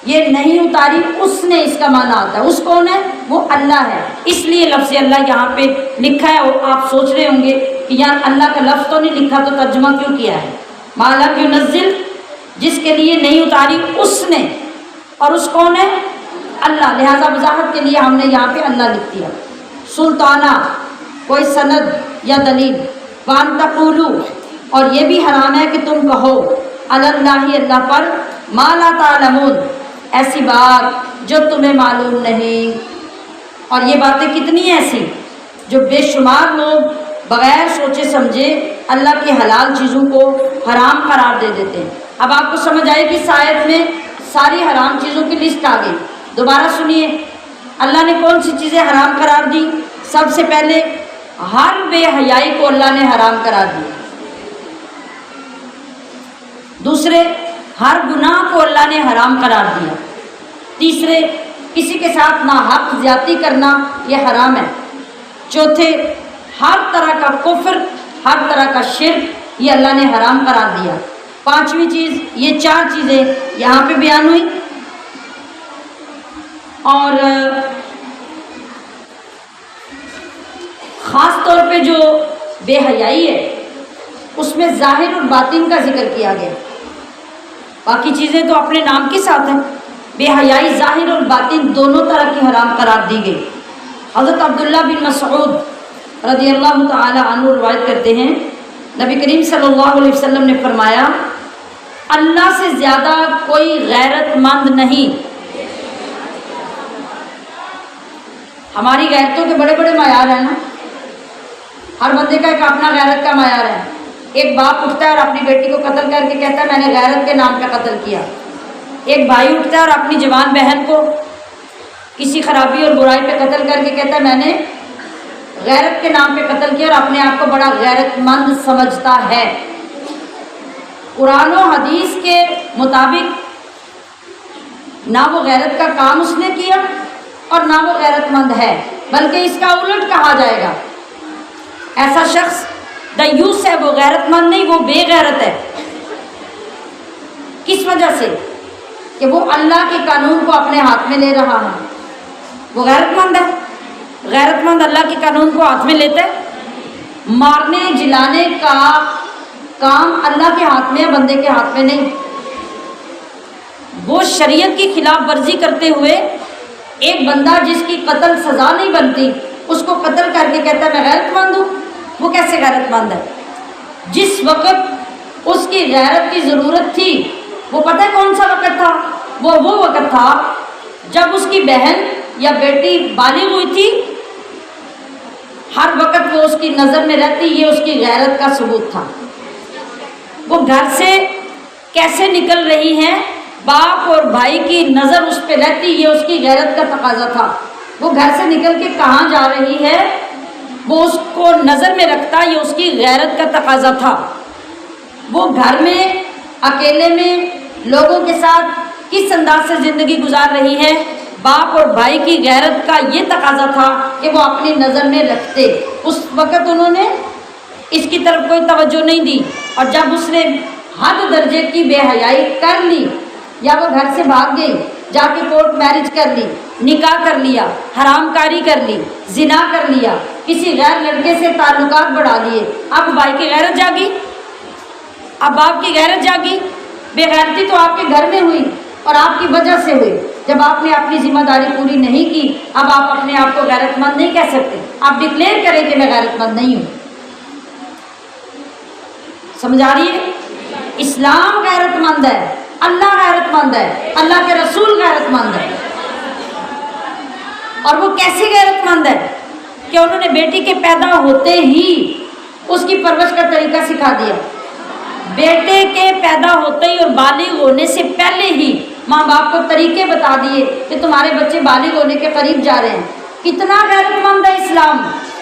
یہ نہیں اتاری، اس نے اس کا معنی آتا ہے، اس کون ہے؟ وہ اللہ ہے۔ اس لیے لفظ اللہ یہاں پہ لکھا ہے، اور آپ سوچ رہے ہوں گے کہ یار اللہ کا لفظ تو نہیں لکھا تو ترجمہ کیوں کیا ہے؟ ما لم ینزل، جس کے لیے نہیں اتاری اس نے، اور اس کون ہے؟ اللہ، لہذا وضاحت کے لیے ہم نے یہاں پہ اللہ لکھ دیا۔ سلطانہ، کوئی سند یا دلیل، وان تقولوا، اور یہ بھی حرام ہے کہ تم کہو علی اللہ، اللہ پر، ما لا تعلمون، ایسی بات جو تمہیں معلوم نہیں۔ اور یہ باتیں کتنی ایسی جو بے شمار لوگ بغیر سوچے سمجھے اللہ کی حلال چیزوں کو حرام قرار دے دیتے ہیں۔ اب آپ کو سمجھ آئے کہ اس آیت میں ساری حرام چیزوں کی لسٹ آ گئی۔ دوبارہ سنیے، اللہ نے کون سی چیزیں حرام قرار دی؟ سب سے پہلے ہر بے حیائی کو اللہ نے حرام قرار دیا۔ دوسرے، ہر گناہ کو اللہ نے حرام قرار دیا۔ تیسرے، کسی کے ساتھ ناحق زیادتی کرنا یہ حرام ہے۔ چوتھے، ہر طرح کا کفر، ہر طرح کا شرک یہ اللہ نے حرام قرار دیا۔ پانچویں چیز، یہ چار چیزیں یہاں پہ بیان ہوئی۔ اور خاص طور پہ جو بے حیائی ہے اس میں ظاہر اور باطن کا ذکر کیا گیا۔ باقی چیزیں تو اپنے نام کے ساتھ ہیں. بے حیائی ظاہر اور باطن دونوں طرح کی حرام قرار دی گئی. حضرت عبداللہ بن مسعود رضی اللہ تعالی عنہ روایت کرتے ہیں نبی کریم صلی اللہ علیہ وسلم نے فرمایا اللہ سے زیادہ کوئی غیرت مند نہیں. ہماری غیرتوں کے بڑے بڑے معیار ہیں نا. ہر بندے کا ایک اپنا غیرت کا معیار ہے. ایک باپ اٹھتا ہے اور اپنی بیٹی کو قتل کر کے کہتا ہے میں نے غیرت کے نام پہ قتل کیا. ایک بھائی اٹھتا ہے اور اپنی جوان بہن کو کسی خرابی اور برائی پہ قتل کر کے کہتا ہے میں نے غیرت کے نام پہ قتل کیا، اور اپنے آپ کو بڑا غیرت مند سمجھتا ہے. قرآن و حدیث کے مطابق نہ وہ غیرت کا کام اس نے کیا اور نہ وہ غیرت مند ہے، بلکہ اس کا الٹ کہا جائے گا. ایسا شخص دیوس ہے، وہ غیرت مند نہیں، وہ بے غیرت ہے. کس وجہ سے؟ کہ وہ اللہ کے قانون کو اپنے ہاتھ میں لے رہا ہے. وہ غیرت مند ہے. غیرت مند اللہ کے قانون کو ہاتھ میں لیتا ہے. مارنے جلانے کا کام اللہ کے ہاتھ میں ہے، بندے کے ہاتھ میں نہیں. وہ شریعت کی خلاف ورزی کرتے ہوئے ایک بندہ جس کی قتل سزا نہیں بنتی اس کو قتل کر کے کہتا ہے میں غیرت مند ہوں. وہ کیسے غیرت مند ہے؟ جس وقت اس کی غیرت کی ضرورت تھی وہ پتہ ہے کون سا وقت تھا؟ وہ وقت تھا جب اس کی بہن یا بیٹی بالغ ہوئی تھی. ہر وقت وہ اس کی نظر میں رہتی، یہ اس کی غیرت کا ثبوت تھا. وہ گھر سے کیسے نکل رہی ہیں، باپ اور بھائی کی نظر اس پہ رہتی، یہ اس کی غیرت کا تقاضا تھا. وہ گھر سے نکل کے کہاں جا رہی ہے وہ اس کو نظر میں رکھتا، یہ اس کی غیرت کا تقاضا تھا. وہ گھر میں اکیلے میں لوگوں کے ساتھ کس انداز سے زندگی گزار رہی ہے، باپ اور بھائی کی غیرت کا یہ تقاضا تھا کہ وہ اپنی نظر میں رکھتے. اس وقت انہوں نے اس کی طرف کوئی توجہ نہیں دی، اور جب اس نے حد درجے کی بے حیائی کر لی یا وہ گھر سے بھاگ گئی، جا کے کورٹ میرج کر لی، نکاح کر لیا، حرام کاری کر لی، زنا کر لیا، کسی غیر لڑکے سے تعلقات بڑھا لیے، اب بھائی کی غیرت جاگی، اب باپ کی غیرت جاگی. بے غیرتی تو آپ کے گھر میں ہوئی اور آپ کی وجہ سے ہوئی. جب آپ نے اپنی ذمہ داری پوری نہیں کی اب آپ اپنے آپ کو غیرت مند نہیں کہہ سکتے. آپ ڈکلیئر کریں کہ میں غیرت مند نہیں ہوں. سمجھ آ رہی ہے؟ اسلام غیرت مند ہے، اللہ غیرت مند ہے، اللہ کے رسول غیرت مند ہے. اور وہ کیسے غیرت مند ہے کہ انہوں نے بیٹی کے پیدا ہوتے ہی اس کی پرورش کا طریقہ سکھا دیا. بیٹے کے پیدا ہوتے ہی اور بالغ ہونے سے پہلے ہی ماں باپ کو طریقے بتا دیے کہ تمہارے بچے بالغ ہونے کے قریب جا رہے ہیں. کتنا غیرت مند ہے اسلام.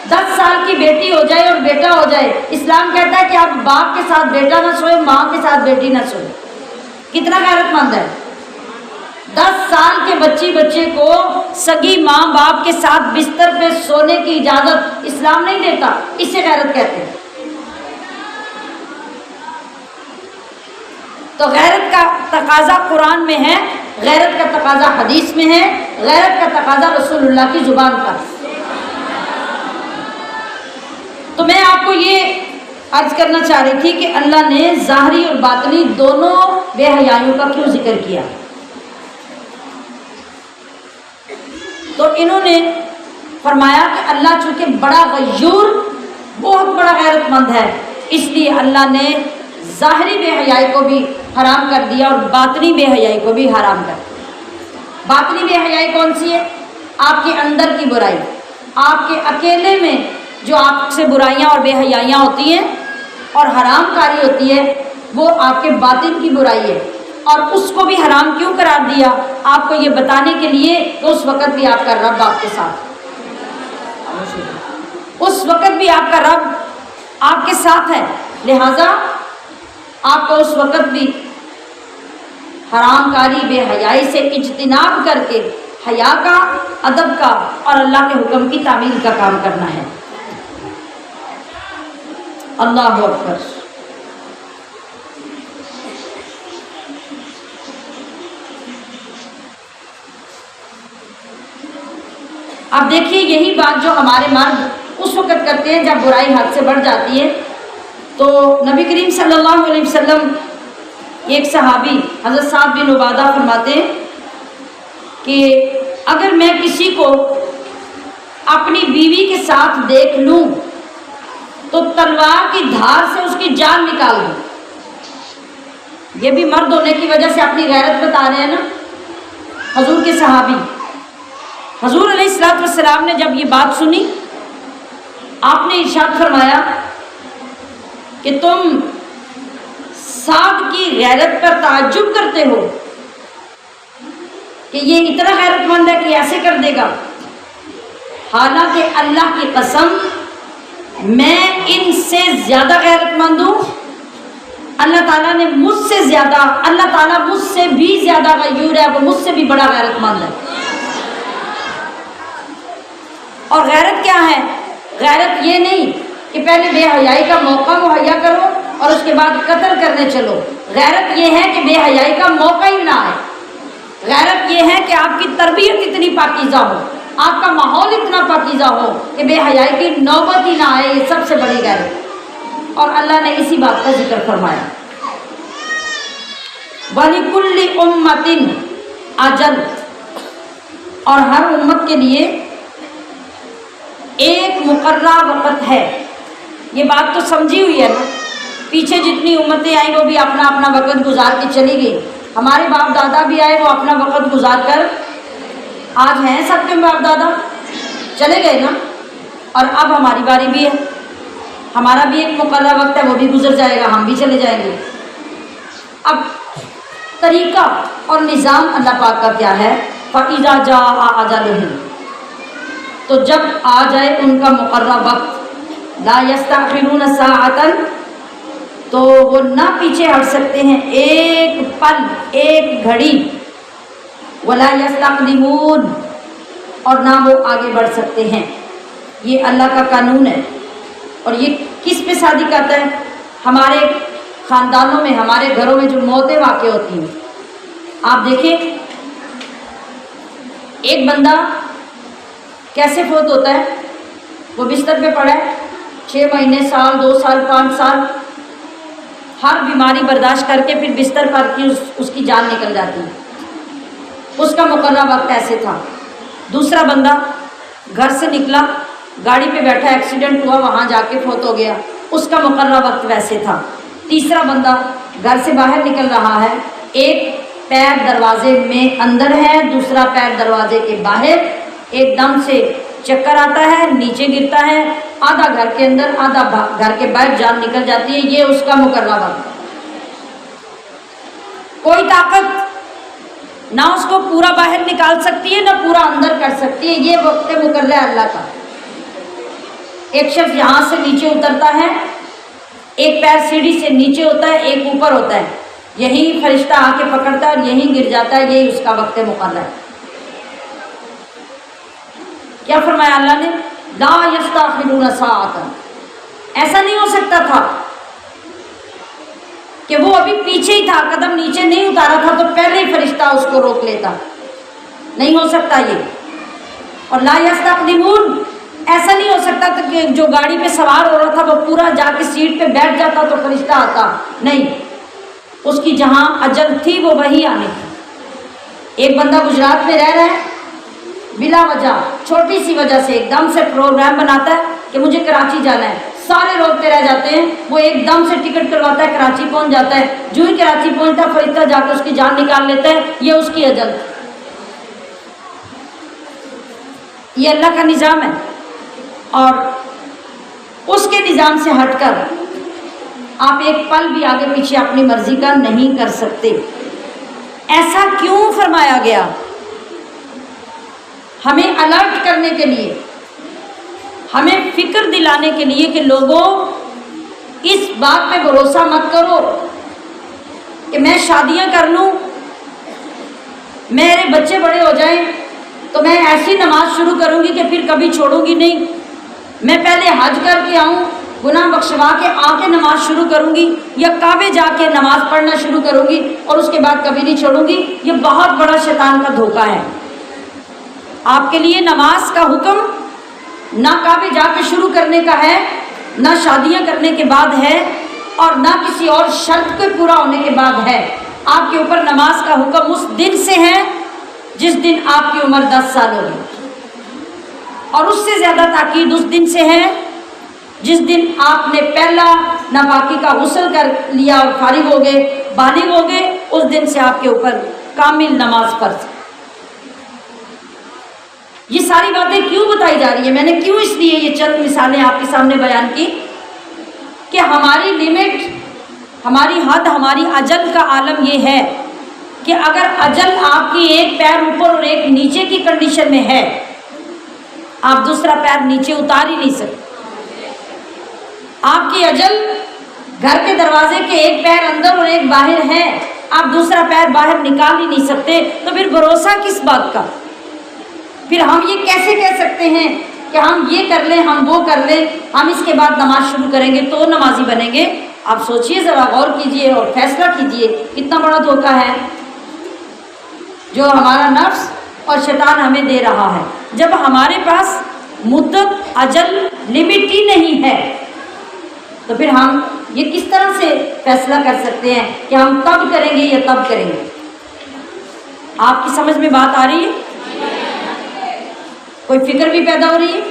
10 سال کی بیٹی ہو جائے اور بیٹا ہو جائے، اسلام کہتا ہے کہ اب باپ کے ساتھ بیٹا نہ سوئے، ماں کے ساتھ بیٹی نہ سوئے. کتنا غیرت مند ہے. 10 سال کے بچے کو سگی ماں باپ کے ساتھ بستر پہ سونے کی اجازت اسلام نہیں دیتا. اسے غیرت کہتے ہیں. تو غیرت کا تقاضا قرآن میں ہے، غیرت کا تقاضا حدیث میں ہے، غیرت کا تقاضا رسول اللہ کی زبان کا. تو میں آپ کو یہ عرض کرنا چاہ رہی تھی کہ اللہ نے ظاہری اور باطنی دونوں بے حیائیوں کا کیوں ذکر کیا. تو انہوں نے فرمایا کہ اللہ چونکہ بڑا غیور، بہت بڑا غیرت مند ہے، اس لیے اللہ نے ظاہری بے حیائی کو بھی حرام کر دیا اور باطنی بے حیائی کو بھی حرام کر دیا. باطنی بے حیائی کون سی ہے؟ آپ کے اندر کی برائی، آپ کے اکیلے میں جو آپ سے برائیاں اور بے حیائیاں ہوتی ہیں اور حرام کاری ہوتی ہے، وہ آپ کے باطن کی برائی ہے. اور اس کو بھی حرام کیوں قرار دیا؟ آپ کو یہ بتانے کے لیے کہ اس وقت بھی آپ کا رب آپ کے ساتھ، اس وقت بھی آپ کا رب آپ کے ساتھ ہے. لہذا آپ کو اس وقت بھی حرام کاری بے حیائی سے اجتناب کر کے حیا کا، ادب کا اور اللہ کے حکم کی تعمیل کا کام کرنا ہے. اللہ اکبر. اب دیکھیے یہی بات جو ہمارے مرد اس وقت کرتے ہیں جب برائی حد سے بڑھ جاتی ہے. تو نبی کریم صلی اللہ علیہ وسلم ایک صحابی حضرت سعد بن عبادہ فرماتے ہیں کہ اگر میں کسی کو اپنی بیوی کے ساتھ دیکھ لوں تو تلوار کی دھار سے اس کی جان نکال دوں. یہ بھی مرد ہونے کی وجہ سے اپنی غیرت بتا رہے ہیں نا حضور کے صحابی. حضور علیہ الصلوۃ والسلام نے جب یہ بات سنی، آپ نے ارشاد فرمایا کہ تم سعد کی غیرت پر تعجب کرتے ہو کہ یہ اتنا غیرت مند ہے کہ ایسے کر دے گا، حالانکہ اللہ کی قسم میں ان سے زیادہ غیرت مند ہوں. اللہ تعالیٰ نے مجھ سے زیادہ، اللہ تعالیٰ مجھ سے بھی زیادہ غیور ہے، وہ مجھ سے بھی بڑا غیرت مند ہے. اور غیرت کیا ہے؟ غیرت یہ نہیں کہ پہلے بے حیائی کا موقع مہیا کرو اور اس کے بعد قتل کرنے چلو. غیرت یہ ہے کہ بے حیائی کا موقع ہی نہ آئے. غیرت یہ ہے کہ آپ کی تربیت اتنی پاکیزہ ہو، آپ کا ماحول اتنا پاکیزہ ہو کہ بے حیائی کی نوبت ہی نہ آئے. یہ سب سے بڑی غیرت. اور اللہ نے اسی بات کا ذکر فرمایا، وَلِكُلِّ أُمَّةٍ أَجَلٌ، اور ہر امت کے لیے ایک مقررہ وقت ہے. یہ بات تو سمجھی ہوئی ہے نا. پیچھے جتنی امتیں آئیں وہ بھی اپنا اپنا وقت گزار کے چلی گئی. ہمارے باپ دادا بھی آئے، وہ اپنا وقت گزار کر آج ہیں سب کے باپ دادا چلے گئے نا. اور اب ہماری باری بھی ہے، ہمارا بھی ایک مقررہ وقت ہے، وہ بھی گزر جائے گا، ہم بھی چلے جائیں گے. اب طریقہ اور نظام اللہ پاک کا کیا ہے؟ فَإِذَا جَاءَ أَجَلُهُمْ، تو جب آ جائے ان کا مقررہ وقت، لَا يَسْتَأْخِرُونَ سَاعَةً، تو وہ نہ پیچھے ہٹ سکتے ہیں ایک پل، ایک گھڑی. وَلَا يَسْتَقْدِمُونَ، اور نہ وہ آگے بڑھ سکتے ہیں. یہ اللہ کا قانون ہے. اور یہ کس پہ صادق آتا ہے؟ ہمارے خاندانوں میں، ہمارے گھروں میں جو موتیں واقع ہوتی ہیں. آپ دیکھیں ایک بندہ کیسے فوت ہوتا ہے؟ وہ بستر پہ پڑا ہے 6 مہینے، سال، 2 سال، 5 سال، ہر بیماری برداشت کر کے پھر بستر پر کی اس کی جان نکل جاتی ہے. اس کا مقررہ وقت ایسے تھا. دوسرا بندہ گھر سے نکلا، گاڑی پہ بیٹھا، ایکسیڈنٹ ہوا، وہاں جا کے فوت ہو گیا، اس کا مقررہ وقت ویسے تھا. تیسرا بندہ گھر سے باہر نکل رہا ہے، ایک پیر دروازے میں اندر ہے، دوسرا پیر دروازے کے باہر، ایک دم سے چکر آتا ہے، نیچے گرتا ہے، آدھا گھر کے اندر آدھا گھر کے باہر جان نکل جاتی ہے. یہ اس کا مقررہ وقت. کوئی طاقت نہ اس کو پورا باہر نکال سکتی ہے، نہ پورا اندر کر سکتی ہے. یہ وقت مقررہ ہے اللہ کا. ایک شخص یہاں سے نیچے اترتا ہے، ایک پیر سیڑھی سے نیچے ہوتا ہے، ایک اوپر ہوتا ہے، یہی فرشتہ آ کے پکڑتا ہے اور یہی گر جاتا ہے. یہی اس کا وقت مقررہ ہے. کیا فرمایا اللہ نے؟ لا یستاخرون ساعۃ. ایسا نہیں ہو سکتا تھا کہ وہ ابھی پیچھے ہی تھا، قدم نیچے نہیں اتارا تھا تو پہلے ہی فرشتہ اس کو روک لیتا. نہیں ہو سکتا یہ. اور لا یستقدمون، ایسا نہیں ہو سکتا تھا کہ جو گاڑی پہ سوار ہو رہا تھا وہ پورا جا کے سیٹ پہ بیٹھ جاتا تو فرشتہ آتا. نہیں، اس کی جہاں اجل تھی وہ وہی آنے تھی. ایک بندہ گجرات میں رہ رہا ہے، بلا وجہ چھوٹی سی وجہ سے ایک دم سے پروگرام بناتا ہے کہ مجھے کراچی جانا ہے. سارے روکتے رہ جاتے ہیں، وہ ایک دم سے ٹکٹ کرواتا ہے، کراچی پہنچ جاتا ہے. جو ہی کراچی پہنچتا ہے فرشتہ جا کے اس کی جان نکال لیتا ہے. یہ اس کی اجل تھی. یہ اللہ کا نظام ہے. اور اس کے نظام سے ہٹ کر آپ ایک پل بھی آگے پیچھے اپنی مرضی کا نہیں کر سکتے. ایسا کیوں فرمایا گیا؟ ہمیں الرٹ کرنے کے لیے، ہمیں فکر دلانے کے لیے کہ لوگوں اس بات پہ بھروسہ مت کرو کہ میں شادیاں کر لوں، میرے بچے بڑے ہو جائیں تو میں ایسی نماز شروع کروں گی کہ پھر کبھی چھوڑوں گی نہیں. میں پہلے حج کر کے آؤں، گناہ بخشوا کے آ کے نماز شروع کروں گی، یا کعبے جا کے نماز پڑھنا شروع کروں گی اور اس کے بعد کبھی نہیں چھوڑوں گی. یہ بہت بڑا شیطان کا دھوکہ ہے. آپ کے لیے نماز کا حکم نہ کعبے جا کے شروع کرنے کا ہے، نہ شادیاں کرنے کے بعد ہے. اور نہ کسی اور شرط کے پورا ہونے کے بعد ہے۔ آپ کے اوپر نماز کا حکم اس دن سے ہے جس دن آپ کی عمر 10 سال ہوگی، اور اس سے زیادہ تاکید اس دن سے ہے جس دن آپ نے پہلا ناپاکی کا غسل کر لیا اور فارغ ہو گئے، بالغ ہو گئے، اس دن سے آپ کے اوپر کامل نماز فرض۔ یہ ساری باتیں کیوں بتائی جا رہی ہیں؟ میں نے کیوں اس لیے یہ چند مثالیں آپ کے سامنے بیان کی کہ ہماری لمٹ، ہماری حد، ہماری اجل کا عالم یہ ہے کہ اگر اجل آپ کی ایک پیر اوپر اور ایک نیچے کی کنڈیشن میں ہے، آپ دوسرا پیر نیچے اتار ہی نہیں سکتے۔ آپ کی اجل گھر کے دروازے کے ایک پیر اندر اور ایک باہر ہے، آپ دوسرا پیر باہر نکال ہی نہیں سکتے، تو پھر بھروسہ کس بات کا؟ پھر ہم یہ کیسے کہہ سکتے ہیں کہ ہم یہ کر لیں، ہم وہ کر لیں، ہم اس کے بعد نماز شروع کریں گے تو نمازی بنیں گے؟ آپ سوچئے، ذرا غور کیجئے اور فیصلہ کیجئے، کتنا بڑا دھوکہ ہے جو ہمارا نفس اور شیطان ہمیں دے رہا ہے۔ جب ہمارے پاس مدت، اجل، لمٹ ہی نہیں ہے تو پھر ہم یہ کس طرح سے فیصلہ کر سکتے ہیں کہ ہم تب کریں گے یا تب کریں گے؟ آپ کی سمجھ میں بات آ رہی ہے؟ کوئی فکر بھی پیدا ہو رہی ہے؟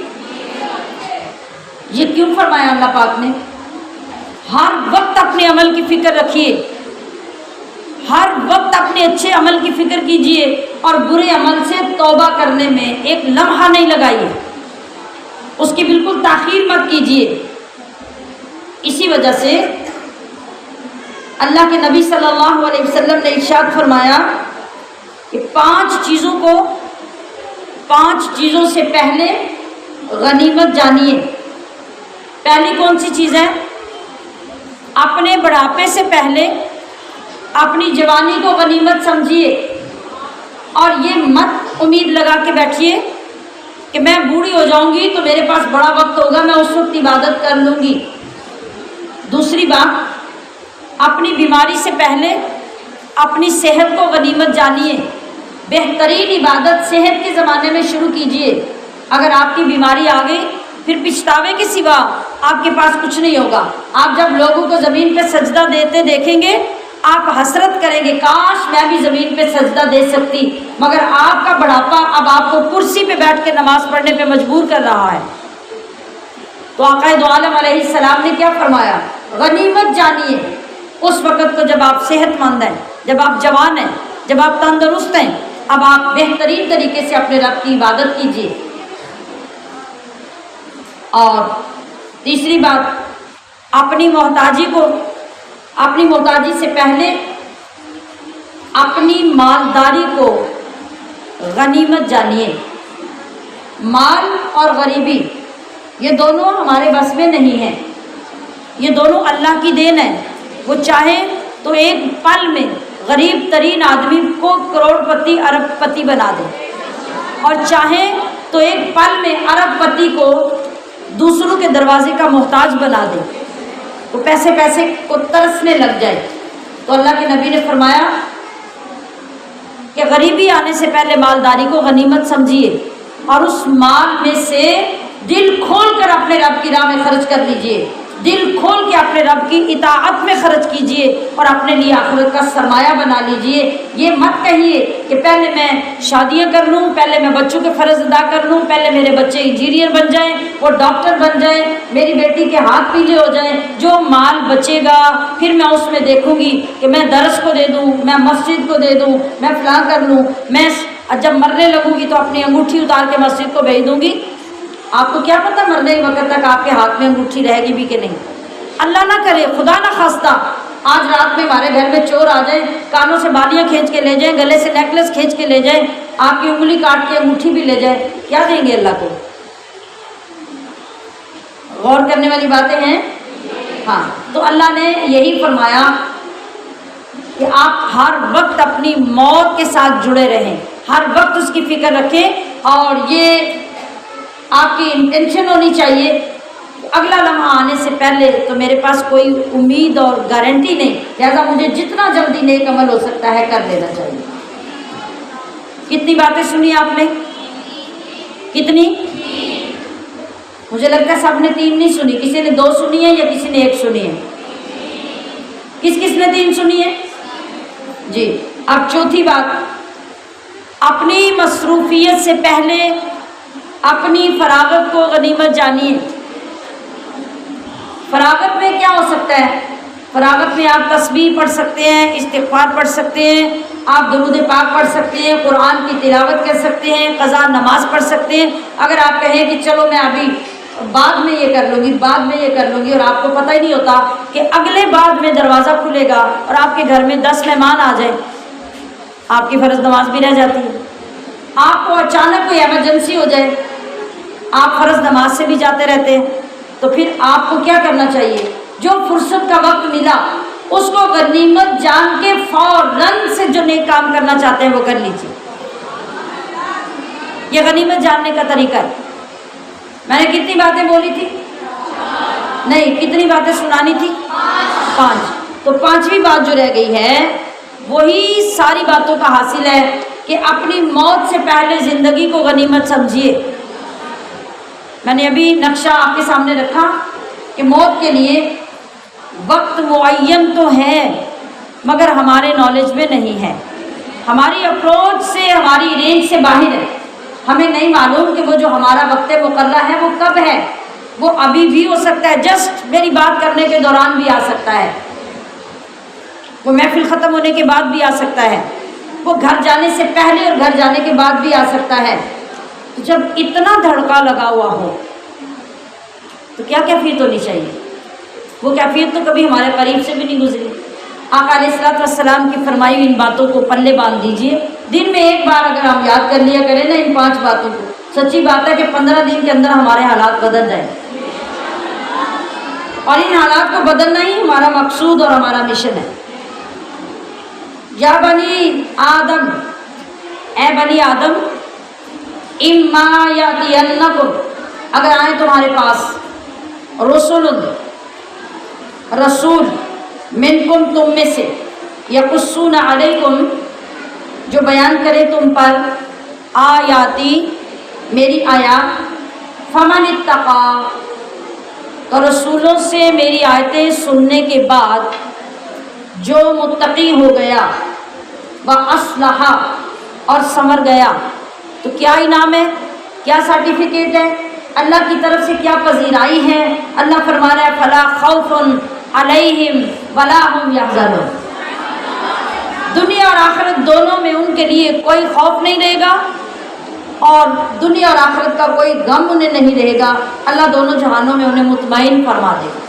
یہ کیوں فرمایا اللہ پاک نے؟ ہر وقت اپنے عمل کی فکر رکھیے، ہر وقت اپنے اچھے عمل کی فکر کیجئے اور برے عمل سے توبہ کرنے میں ایک لمحہ نہیں لگائیے، اس کی بالکل تاخیر مت کیجئے۔ اسی وجہ سے اللہ کے نبی صلی اللہ علیہ وسلم نے ارشاد فرمایا کہ 5 چیزوں سے پہلے غنیمت جانیے۔ پہلی کون سی چیز ہے؟ اپنے بڑھاپے سے پہلے اپنی جوانی کو غنیمت سمجھیے، اور یہ مت امید لگا کے بیٹھیے کہ میں بوڑھی ہو جاؤں گی تو میرے پاس بڑا وقت ہوگا، میں اس وقت عبادت کر لوں گی۔ دوسری بات، اپنی بیماری سے پہلے اپنی صحت کو غنیمت جانیے۔ بہترین عبادت صحت کے زمانے میں شروع کیجئے۔ اگر آپ کی بیماری آ گئی پھر پچھتاوے کے سوا آپ کے پاس کچھ نہیں ہوگا۔ آپ جب لوگوں کو زمین پہ سجدہ دیتے دیکھیں گے آپ حسرت کریں گے، کاش میں بھی زمین پہ سجدہ دے سکتی، مگر آپ کا بڑھاپا اب آپ کو کرسی پہ بیٹھ کے نماز پڑھنے پہ مجبور کر رہا ہے۔ تو آقا دو عالم علیہ السلام نے کیا فرمایا؟ غنیمت جانیے اس وقت کو جب آپ صحت مند ہیں، جب آپ جوان ہیں، جب آپ تندرست ہیں، اب آپ بہترین طریقے سے اپنے رب کی عبادت کیجیے۔ اور تیسری بات، اپنی محتاجی سے پہلے اپنی مالداری کو غنیمت جانیے۔ مال اور غریبی یہ دونوں ہمارے بس میں نہیں ہیں، یہ دونوں اللہ کی دین ہے۔ وہ چاہے تو ایک پل میں غریب ترین آدمی کو کروڑ پتی ارب پتی بنا دے، اور چاہے تو ایک پل میں ارب پتی کو دوسروں کے دروازے کا محتاج بنا دے، وہ پیسے کو ترسنے لگ جائے۔ تو اللہ کے نبی نے فرمایا کہ غریبی آنے سے پہلے مالداری کو غنیمت سمجھیے، اور اس مال میں سے دل کھول کر اپنے رب کی راہ میں خرچ کر لیجئے، دل کھول کے اپنے رب کی اطاعت میں خرچ کیجئے، اور اپنے لیے آخرت کا سرمایہ بنا لیجئے۔ یہ مت کہیے کہ پہلے میں شادیاں کر لوں، پہلے میں بچوں کے فرض ادا کر لوں، پہلے میرے بچے انجینئر بن جائیں، وہ ڈاکٹر بن جائیں، میری بیٹی کے ہاتھ پیلے ہو جائیں، جو مال بچے گا پھر میں اس میں دیکھوں گی کہ میں درس کو دے دوں، میں مسجد کو دے دوں، میں فلاں کر لوں، میں جب مرنے لگوں گی تو اپنی انگوٹھی اتار کے مسجد کو بھیج دوں گی۔ آپ کو کیا پتہ مرنے کے وقت تک آپ کے ہاتھ میں انگوٹھی رہے گی بھی کہ نہیں؟ اللہ نہ کرے، خدا نہ خواستہ آج رات میں ہمارے گھر میں چور آ جائیں، کانوں سے بالیاں کھینچ کے لے جائیں، گلے سے نیکلس کھینچ کے لے جائیں، آپ کی انگلی کاٹ کے انگوٹھی بھی لے جائیں، کیا دیں گے اللہ کو؟ غور کرنے والی باتیں ہیں۔ ہاں، تو اللہ نے یہی فرمایا کہ آپ ہر وقت اپنی موت کے ساتھ جڑے رہیں، ہر وقت اس کی فکر رکھیں، اور یہ آپ کی انٹینشن ہونی چاہیے اگلا لمحہ آنے سے پہلے تو میرے پاس کوئی امید اور گارنٹی نہیں، لہذا مجھے جتنا جلدی نیک عمل ہو سکتا ہے کر لینا چاہیے۔ کتنی باتیں سنی آپ نے؟ کتنی؟ مجھے لگتا ہے سب نے 3 نہیں سنی، کسی نے 2 سنی ہے یا کسی نے 1 سنی ہے۔ کس کس نے دین سنی ہے جی؟ اب چوتھی بات، اپنی مصروفیت سے پہلے اپنی فراغت کو غنیمت جانیے۔ فراغت میں کیا ہو سکتا ہے؟ فراغت میں آپ تسبیح پڑھ سکتے ہیں، استغفار پڑھ سکتے ہیں، آپ درود پاک پڑھ سکتے ہیں، قرآن کی تلاوت کر سکتے ہیں، قضا نماز پڑھ سکتے ہیں۔ اگر آپ کہیں کہ چلو میں ابھی بعد میں یہ کر لوں گی، بعد میں یہ کر لوں گی، اور آپ کو پتہ ہی نہیں ہوتا کہ اگلے بعد میں دروازہ کھلے گا اور آپ کے گھر میں 10 مہمان آ جائیں، آپ کی فرض نماز بھی رہ جاتی ہے۔ آپ کو اچانک کوئی ایمرجنسی ہو جائے، آپ فرض نماز سے بھی جاتے رہتے ہیں، تو پھر آپ کو کیا کرنا چاہیے؟ جو فرصت کا وقت ملا اس کو غنیمت جان کے فوراً سے جو نیک کام کرنا چاہتے ہیں وہ کر لیجیے۔ یہ غنیمت جاننے کا طریقہ ہے۔ میں نے کتنی باتیں بولی تھی؟ نہیں، کتنی باتیں سنانی تھی؟ 5۔ تو 5ویں بات جو رہ گئی ہے وہی ساری باتوں کا حاصل ہے کہ اپنی موت سے پہلے زندگی کو غنیمت سمجھیے۔ میں نے ابھی نقشہ آپ کے سامنے رکھا کہ موت کے لیے وقت معین تو ہے مگر ہمارے نالج میں نہیں ہے، ہماری اپروچ سے، ہماری رینج سے باہر ہے۔ ہمیں نہیں معلوم کہ وہ جو ہمارا وقت مقررہ ہے وہ کب ہے۔ وہ ابھی بھی ہو سکتا ہے، جسٹ میری بات کرنے کے دوران بھی آ سکتا ہے، وہ محفل ختم ہونے کے بعد بھی آ سکتا ہے، وہ گھر جانے سے پہلے اور گھر جانے کے بعد بھی آ سکتا ہے۔ جب اتنا دھڑکا لگا ہوا ہو تو کیا کیفیت ہونی چاہیے؟ وہ کیفیت تو کبھی ہمارے قریب سے بھی نہیں گزری۔ آقا علیہ الصلوۃ والسلام کی فرمائی ہوئی ان باتوں کو پلے باندھ دیجئے۔ دن میں ایک بار اگر ہم یاد کر لیا کریں نا ان 5 باتوں کو، سچی بات ہے کہ 15 دن کے اندر ہمارے حالات بدل جائیں، اور ان حالات کو بدلنا ہی ہمارا مقصود اور ہمارا مشن ہے۔ یا بنی آدم، اے بنی آدم، اما یاتینکم، اگر آئیں تمہارے پاس رسول منکم، تم میں سے، یقصون علیکم، جو بیان کرے تم پر، آیاتی، میری آیات، فمن اتقا، تو رسولوں سے میری آیتیں سننے کے بعد جو متقی ہو گیا، وَأَصْلَحَ، اور سنور گیا، تو کیا انعام ہے، کیا سرٹیفکیٹ ہے، اللہ کی طرف سے کیا پذیرائی ہے؟ اللہ فرما رہا ہے فَلَا خَوْفٌ عَلَيْهِمْ وَلَا هُمْ يَحْزَنُونَ، دنیا اور آخرت دونوں میں ان کے لیے کوئی خوف نہیں رہے گا اور دنیا اور آخرت کا کوئی غم انہیں نہیں رہے گا۔ اللہ دونوں جہانوں میں انہیں مطمئن فرما دے گا۔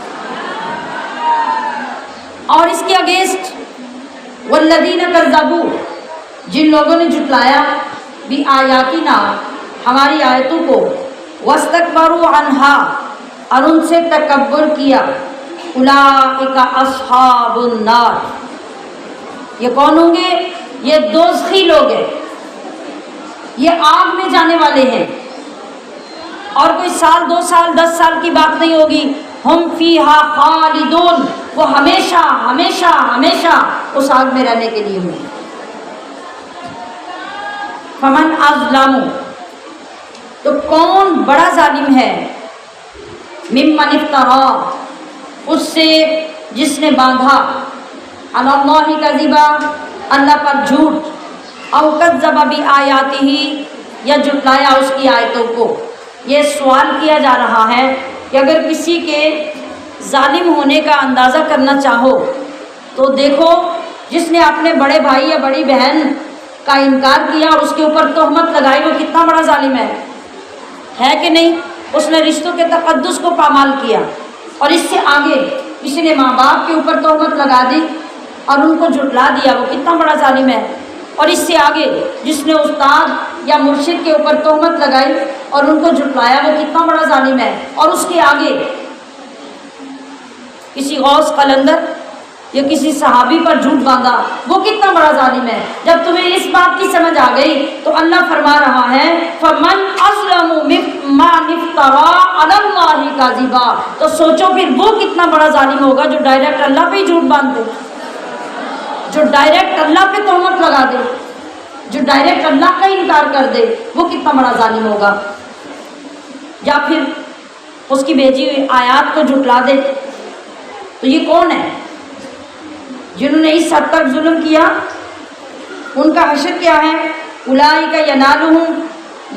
اور اس کے اگینسٹ والذین کذبوا، جن لوگوں نے جھٹلایا، بھی آیاتنا، ہماری آیتوں کو، واستکبروا عنہا، اور ان سے تکبر کیا، اولئک اصحاب النار، یہ کون ہوں گے؟ یہ دوزخی لوگ ہیں، یہ آگ میں جانے والے ہیں، اور کوئی سال 2 سال 10 سال کی بات نہیں ہوگی، ہم فیہا خالدون، وہ ہمیشہ ہمیشہ ہمیشہ اس آگ میں رہنے کے لیے ہوئی۔ فمن اظلم، تو کون بڑا ظالم ہے، ممن افترا، اس سے جس نے باندھا، علی اللہ کذبا، اللہ پر جھوٹ، او کذب بآیاتہ، یا جھٹلایا اس کی آیتوں کو۔ یہ سوال کیا جا رہا ہے کہ اگر کسی کے ظالم ہونے کا اندازہ کرنا چاہو تو دیکھو جس نے اپنے بڑے بھائی یا بڑی بہن کا انکار کیا اور اس کے اوپر تہمت لگائی، وہ کتنا بڑا ظالم ہے کہ نہیں؟ اس نے رشتوں کے تقدس کو پامال کیا، اور اس سے آگے کسی نے ماں باپ کے اوپر تہمت لگا دی اور ان کو جھٹلا دیا، وہ کتنا بڑا ظالم ہے۔ اور اس سے آگے جس نے استاد یا مرشد کے اوپر تہمت لگائی اور ان کو جھٹلایا، وہ کتنا بڑا ظالم ہے۔ اور اس کے آگے کسی غوث قلندر یا کسی صحابی پر جھوٹ باندھا، وہ کتنا بڑا ظالم ہے۔ جب تمہیں اس بات کی سمجھ آ گئی تو اللہ فرما رہا ہے فَمَنْ أَظْلَمُ مِمَّنِ افْتَرَىٰ عَلَى اللَّهِ كَذِبًا، تو سوچو پھر وہ کتنا بڑا ظالم ہوگا جو ڈائریکٹ اللہ پہ ہی جھوٹ باندھ دے، جو ڈائریکٹ اللہ پہ تہمت لگا دے، جو ڈائریکٹ اللہ کا انکار کر دے، وہ کتنا بڑا ظالم ہوگا۔ یا پھر اس کی بھیجی ہوئی آیات کو جھٹلا دے، تو یہ کون ہے؟ جنہوں نے اس حد تک ظلم کیا ان کا حشر کیا ہے؟ اولئک ینالہم،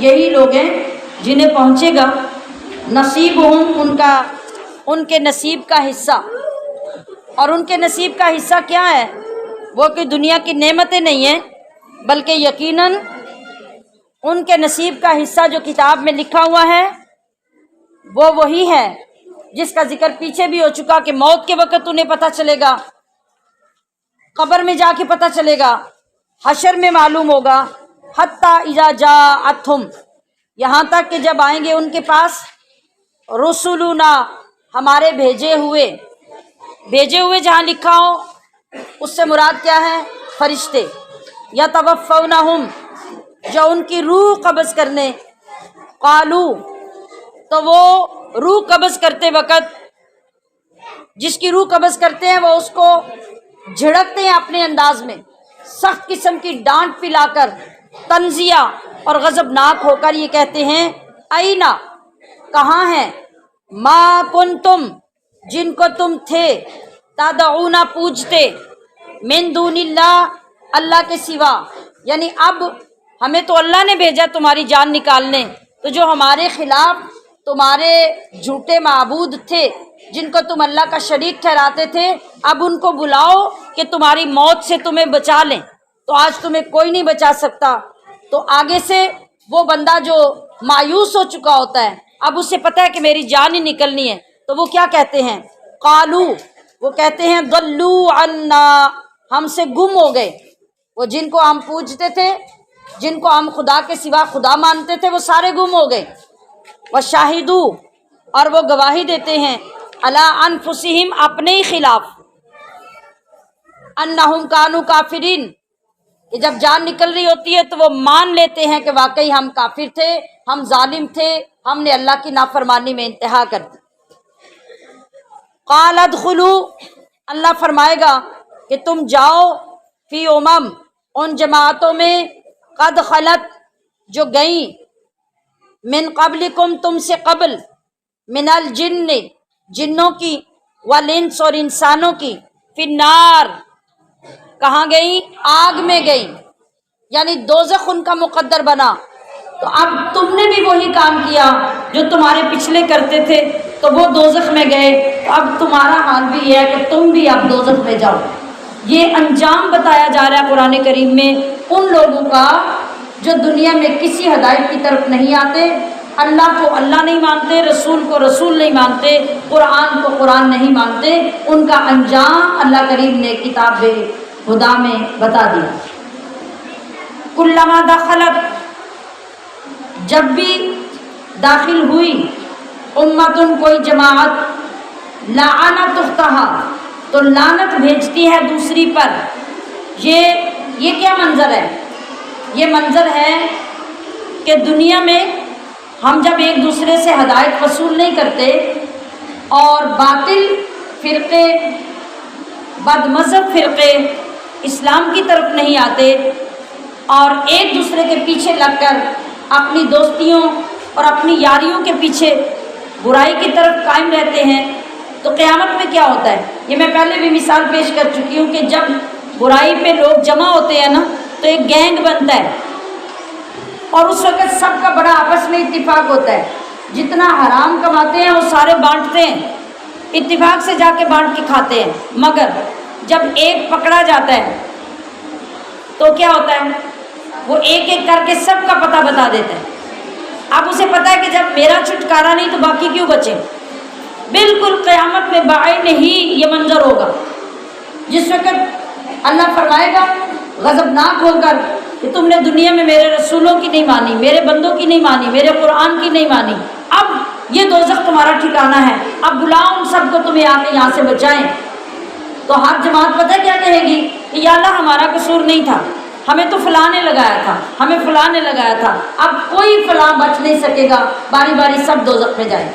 یہی لوگ ہیں جنہیں پہنچے گا نصیبہم، ان کے نصیب کا حصہ۔ اور ان کے نصیب کا حصہ کیا ہے؟ وہ کہ دنیا کی نعمتیں نہیں ہیں، بلکہ یقیناً ان کے نصیب کا حصہ جو کتاب میں لکھا ہوا ہے وہ وہی ہے جس کا ذکر پیچھے بھی ہو چکا کہ موت کے وقت انہیں پتہ چلے گا، قبر میں جا کے پتہ چلے گا، حشر میں معلوم ہوگا، حتی اذا جاءتہم، یہاں تک کہ جب آئیں گے ان کے پاس رسولنا، ہمارے بھیجے ہوئے جہاں لکھا ہو اس سے مراد کیا ہے؟ فرشتے، یتوفونہم، جو ان کی روح قبض کرنے، قالو، تو وہ روح قبض کرتے وقت جس کی روح قبض کرتے ہیں وہ اس کو جھڑکتے ہیں اپنے انداز میں، سخت قسم کی ڈانٹ پلا کر، تنزیہ اور غضبناک ہو کر یہ کہتے ہیں اینا، کہاں ہیں، ما کنتم، جن کو تم تھے، تدعون، پوجتے، من دون اللہ، اللہ کے سوا، یعنی اب ہمیں تو اللہ نے بھیجا تمہاری جان نکالنے، تو جو ہمارے خلاف تمہارے جھوٹے معبود تھے جن کو تم اللہ کا شریک ٹھہراتے تھے، اب ان کو بلاؤ کہ تمہاری موت سے تمہیں بچا لیں، تو آج تمہیں کوئی نہیں بچا سکتا۔ تو آگے سے وہ بندہ جو مایوس ہو چکا ہوتا ہے، اب اسے پتہ ہے کہ میری جان ہی نکلنی ہے، تو وہ کیا کہتے ہیں؟ قالو، وہ کہتے ہیں ضلوا عنا، ہم سے گم ہو گئے، وہ جن کو ہم پوجتے تھے، جن کو ہم خدا کے سوا خدا مانتے تھے، وہ سارے گم ہو گئے۔ وشاہدوا، اور وہ گواہی دیتے ہیں، علی انفسہم، اپنے ہی خلاف، انہم کانوا کافرین، کہ جب جان نکل رہی ہوتی ہے تو وہ مان لیتے ہیں کہ واقعی ہم کافر تھے، ہم ظالم تھے، ہم نے اللہ کی نافرمانی میں انتہا کر دی۔ قال ادخلوا، اللہ فرمائے گا کہ تم جاؤ، فی ان جماعتوں میں، قد خلت، جو گئیں، من قبلکم، تم سے قبل، من الجن، جنوں کی، والانس، اور انسانوں کی، فی النار، کہاں گئیں؟ آگ میں گئیں، یعنی دوزخ ان کا مقدر بنا۔ تو اب تم نے بھی وہی کام کیا جو تمہارے پچھلے کرتے تھے، تو وہ دوزخ میں گئے، تو اب تمہارا حال بھی یہ ہے کہ تم بھی اب دوزخ میں جاؤ۔ یہ انجام بتایا جا رہا ہے قرآن کریم میں ان لوگوں کا جو دنیا میں کسی ہدایت کی طرف نہیں آتے، اللہ کو اللہ نہیں مانتے، رسول کو رسول نہیں مانتے، قرآن کو قرآن نہیں مانتے، ان کا انجام اللہ کریم نے کتاب ہدا میں بتا دیا۔ کلما دخلت، جب بھی داخل ہوئی، امتن، کوئی جماعت، لعنت اختہا، تو لعنت بھیجتی ہے دوسری پر۔ یہ کیا منظر ہے؟ یہ منظر ہے کہ دنیا میں ہم جب ایک دوسرے سے ہدایت وصول نہیں کرتے اور باطل فرقے، بد مذہب فرقے اسلام کی طرف نہیں آتے اور ایک دوسرے کے پیچھے لگ کر اپنی دوستیوں اور اپنی یاریوں کے پیچھے برائی کی طرف قائم رہتے ہیں، تو قیامت میں کیا ہوتا ہے؟ یہ میں پہلے بھی مثال پیش کر چکی ہوں کہ جب برائی پہ لوگ جمع ہوتے ہیں نا تو ایک گینگ بنتا ہے، اور اس وقت سب کا بڑا آپس میں اتفاق ہوتا ہے، جتنا حرام کماتے ہیں وہ سارے بانٹتے ہیں، اتفاق سے جا کے بانٹ کے کھاتے ہیں، مگر جب ایک پکڑا جاتا ہے تو کیا ہوتا ہے؟ وہ ایک ایک کر کے سب کا پتہ بتا دیتا ہے۔ اب اسے پتہ ہے کہ جب میرا چھٹکارا نہیں تو باقی کیوں بچے؟ بالکل قیامت میں بعین ہی یہ منظر ہوگا، جس وقت اللہ فرمائے گا غضبناک ہو کر کہ تم نے دنیا میں میرے رسولوں کی نہیں مانی، میرے بندوں کی نہیں مانی، میرے قرآن کی نہیں مانی، اب یہ دوزخ تمہارا ٹھکانہ ہے، اب بلاؤ ان سب کو تمہیں آ کے یہاں سے بچائیں۔ تو ہر جماعت پتہ کیا کہے گی کہ یا اللہ ہمارا قصور نہیں تھا، ہمیں تو فلاں نے لگایا تھا، ہمیں فلاں نے لگایا تھا، اب کوئی فلاں بچ نہیں سکے گا، باری باری سب دوزخ میں جائیں۔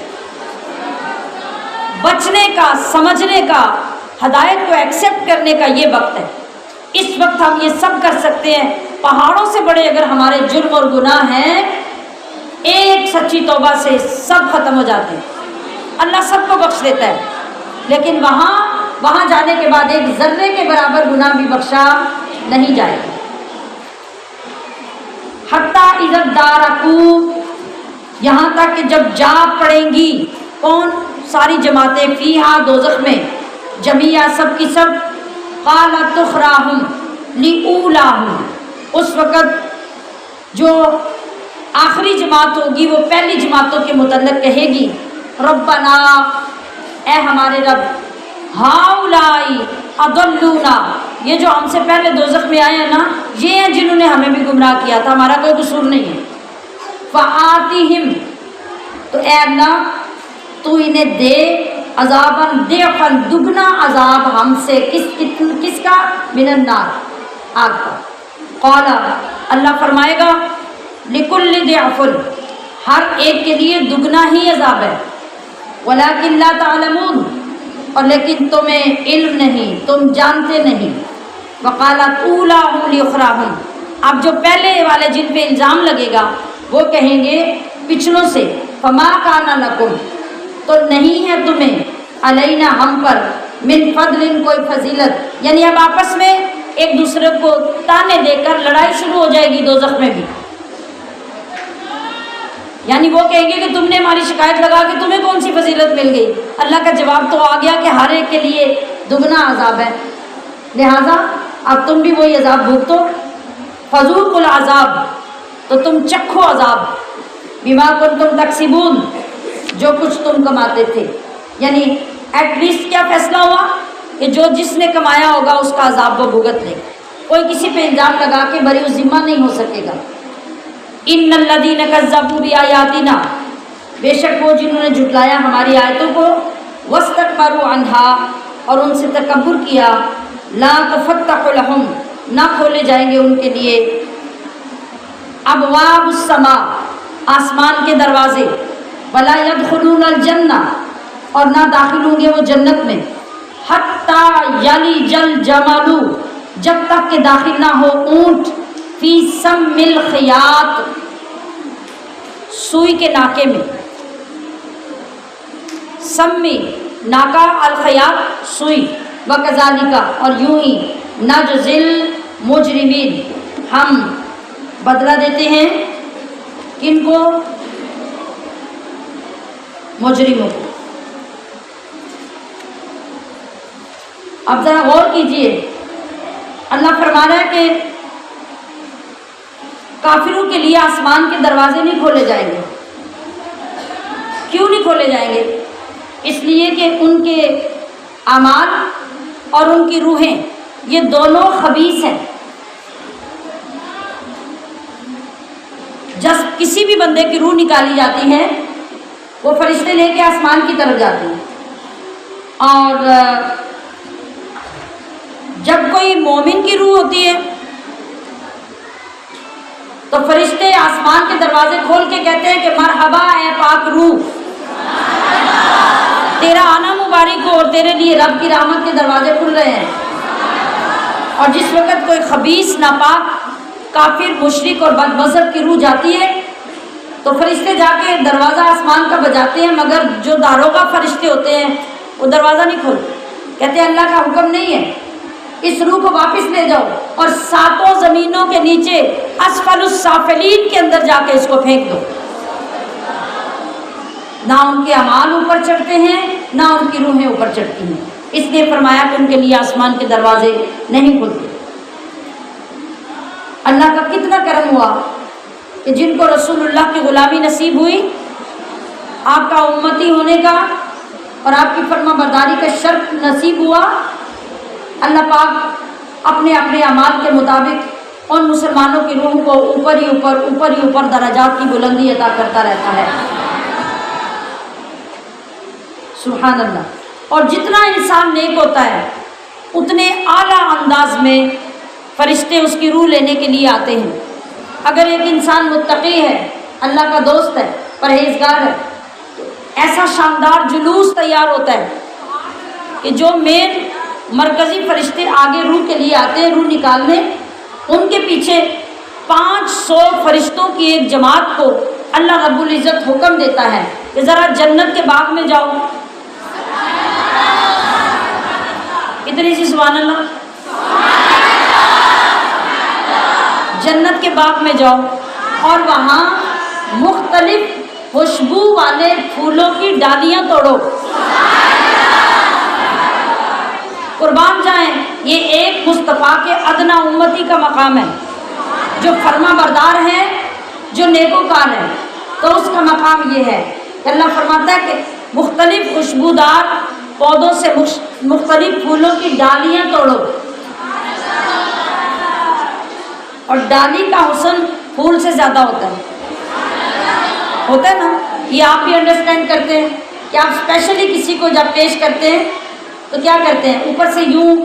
بچنے کا، سمجھنے کا، ہدایت کو ایکسیپٹ کرنے کا یہ وقت ہے، اس وقت ہم یہ سب کر سکتے ہیں۔ پہاڑوں سے بڑے اگر ہمارے جرم اور گناہ ہیں، ایک سچی توبہ سے سب ختم ہو جاتے ہیں، اللہ سب کو بخش دیتا ہے، لیکن وہاں وہاں جانے کے بعد ایک ذرے کے برابر گناہ بھی بخشا نہیں جائے گا۔ حتیٰ اذا ادارکوا، یہاں تک کہ جب جا پڑیں گی کون؟ ساری جماعتیں، فیہا دوزخ میں، جمیعہ سب کی سب، قالت اخراہم لأولاہم، اس وقت جو آخری جماعت ہوگی وہ پہلی جماعتوں کے متعلق کہے گی ربنا، اے ہمارے رب، ہاؤلائی اضلونا، یہ جو ہم سے پہلے دوزخ میں آئے ہیں نا، یہ ہیں جنہوں نے ہمیں بھی گمراہ کیا تھا، ہمارا کوئی قصور نہیں ہے۔ فآتِہم، تو اے اللہ تو انہیں دے عذاباً ضعفاً، دگنا عذاب ہم سے، کس کا؟ من النار، آگ کا۔ قال، اللہ فرمائے گا لکل ضعف، ہر ایک کے لیے دگنا ہی عذاب ہے، ولکن لا تعلمون، اور لیکن تمہیں علم نہیں، تم جانتے نہیں۔ وقالت اولاہم لاخراہم، اب جو پہلے والے جن پہ الزام لگے گا وہ کہیں گے پچھلوں سے فما کان لکم، تو نہیں ہے تمہیں، علینا ہم پر، من فضل کوئی فضیلت، یعنی اب آپس میں ایک دوسرے کو تانے دے کر لڑائی شروع ہو جائے گی دوزخ میں بھی، یعنی وہ کہیں گے کہ تم نے ہماری شکایت لگا کہ تمہیں کون سی فضیلت مل گئی۔ اللہ کا جواب تو آ گیا کہ ہر ایک کے لیے دگنا عذاب ہے، لہذا اب تم بھی وہی عذاب بھگتو، فذوقوا العذاب، تو تم چکھو عذاب، بما کنتم تکسبون، جو کچھ تم کماتے تھے، یعنی ایٹ لیسٹ کیا فیصلہ ہوا کہ جو جس نے کمایا ہوگا اس کا عذاب وہ بھگت لے، کوئی کسی پہ الزام لگا کے بری الذمہ نہیں ہو سکے گا۔ ان الذین کذبوا بآیاتنا، بے شک وہ جنہوں نے جھٹلایا ہماری آیتوں کو، واستکبروا عنہا، اور ان سے تکبر کیا، لا تفتح لہم، نہ کھولے جائیں گے ان کے لیے، ابواب السماء، آسمان کے دروازے، ولا يدخلون الجنہ، اور نہ داخل ہوں گے وہ جنت میں، حتی یلج الجمل، جب تک کہ داخل نہ ہو اونٹ، فی سم الخیاط، سوئی کے ناکے میں، سمی ناکا، الخیاط سوئی، وکذالک، اور یوں ہی، نجزی المجرمین، ہم بدلہ دیتے ہیں کن کو؟ مجرموں کو۔ اب ذرا غور کیجئے، اللہ فرما رہا ہے کہ کافروں کے لیے آسمان کے دروازے نہیں کھولے جائیں گے۔ کیوں نہیں کھولے جائیں گے؟ اس لیے کہ ان کے اعمال اور ان کی روحیں یہ دونوں خبیث ہیں۔ جب کسی بھی بندے کی روح نکالی جاتی ہے وہ فرشتے لے کے آسمان کی طرف جاتے ہیں، اور جب کوئی مومن کی روح ہوتی ہے تو فرشتے آسمان کے دروازے کھول کے کہتے ہیں کہ مرحبا اے پاک روح، تیرا آنا مبارک ہو، اور تیرے لیے رب کی رحمت کے دروازے کھل رہے ہیں۔ اور جس وقت کوئی خبیث، ناپاک، کافر، مشرک اور بد مذہب کی روح جاتی ہے تو فرشتے جا کے دروازہ آسمان کا بجاتے ہیں، مگر جو داروغہ فرشتے ہوتے ہیں وہ دروازہ نہیں کھولتے، کہتے ہیں اللہ کا حکم نہیں ہے، اس روح کو واپس لے جاؤ اور ساتوں زمینوں کے نیچے اسفل السافلین کے اندر جا کے اس کو پھینک دو۔ نہ ان کے اعمال اوپر چڑھتے ہیں نہ ان کی روحیں اوپر چڑھتی ہیں، اس لیے فرمایا کہ ان کے لیے آسمان کے دروازے نہیں کھلتے۔ اللہ کا کتنا کرم ہوا کہ جن کو رسول اللہ کی غلامی نصیب ہوئی، آپ کا امتی ہونے کا اور آپ کی فرما برداری کا شرف نصیب ہوا، اللہ پاک اپنے اپنے اعمال کے مطابق ان مسلمانوں کی روح کو اوپر ہی اوپر درجات کی بلندی عطا کرتا رہتا ہے۔ سبحان اللہ۔ اور جتنا انسان نیک ہوتا ہے اتنے اعلیٰ انداز میں فرشتے اس کی روح لینے کے لیے آتے ہیں۔ اگر ایک انسان متقی ہے، اللہ کا دوست ہے، پرہیزگار ہے، تو ایسا شاندار جلوس تیار ہوتا ہے کہ جو مین مرکزی فرشتے آگے روح کے لیے آتے ہیں، روح نکالنے، ان کے پیچھے 500 فرشتوں کی ایک جماعت کو اللہ رب العزت حکم دیتا ہے کہ ذرا جنت کے باغ میں جاؤ، کتنی سی سبحان اللہ؟ جنت کے باغ میں جاؤ اور وہاں مختلف خوشبو والے پھولوں کی ڈالیاں توڑو، قربان جائیں، یہ ایک مصطفیٰ کے ادنا امتی کا مقام ہے، جو فرما بردار ہے، جو نیکوکار ہے، تو اس کا مقام یہ ہے کہ اللہ فرماتا ہے کہ مختلف خوشبودار پودوں سے مختلف پھولوں کی ڈالیاں توڑو، اور ڈالی کا حسن پھول سے زیادہ ہوتا ہے نا؟ یہ آپ بھی انڈرسٹینڈ کرتے ہیں کہ آپ اسپیشلی کسی کو جب پیش کرتے ہیں تو کیا کرتے ہیں؟ اوپر سے یوں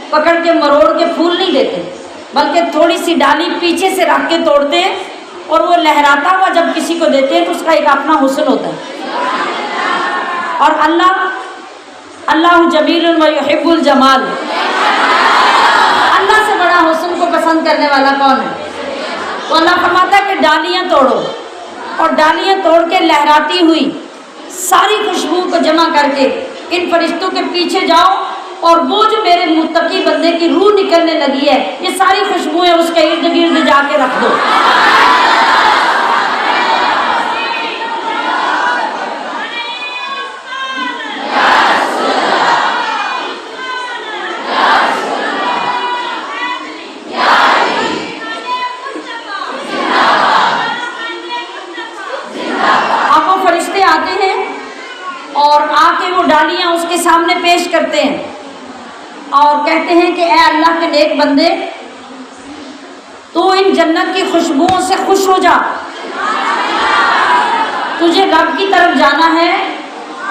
پکڑ کے مروڑ کے پھول نہیں دیتے، بلکہ تھوڑی سی ڈالی پیچھے سے رکھ کے توڑتے ہیں، اور وہ لہراتا ہوا جب کسی کو دیتے ہیں تو اس کا ایک اپنا حسن ہوتا ہے۔ اور اللہ جمیل و یحب الجمال، اللہ سے بڑا حسن کو پسند کرنے والا کون ہے؟ تو اللہ فرماتا ہے کہ ڈالیاں توڑو، اور ڈالیاں توڑ کے لہراتی ہوئی ساری خوشبو کو جمع کر کے ان فرشتوں کے پیچھے جاؤ، اور وہ جو میرے متقی بندے کی روح نکلنے لگی ہے، یہ ساری خوشبوئیں اس کے ارد گرد جا کے رکھ دو۔ اور آ کے وہ ڈالیاں اس کے سامنے پیش کرتے ہیں اور کہتے ہیں کہ اے اللہ کے نیک بندے، تو ان جنت کی خوشبوؤں سے خوش ہو جا، تجھے رب کی طرف جانا ہے،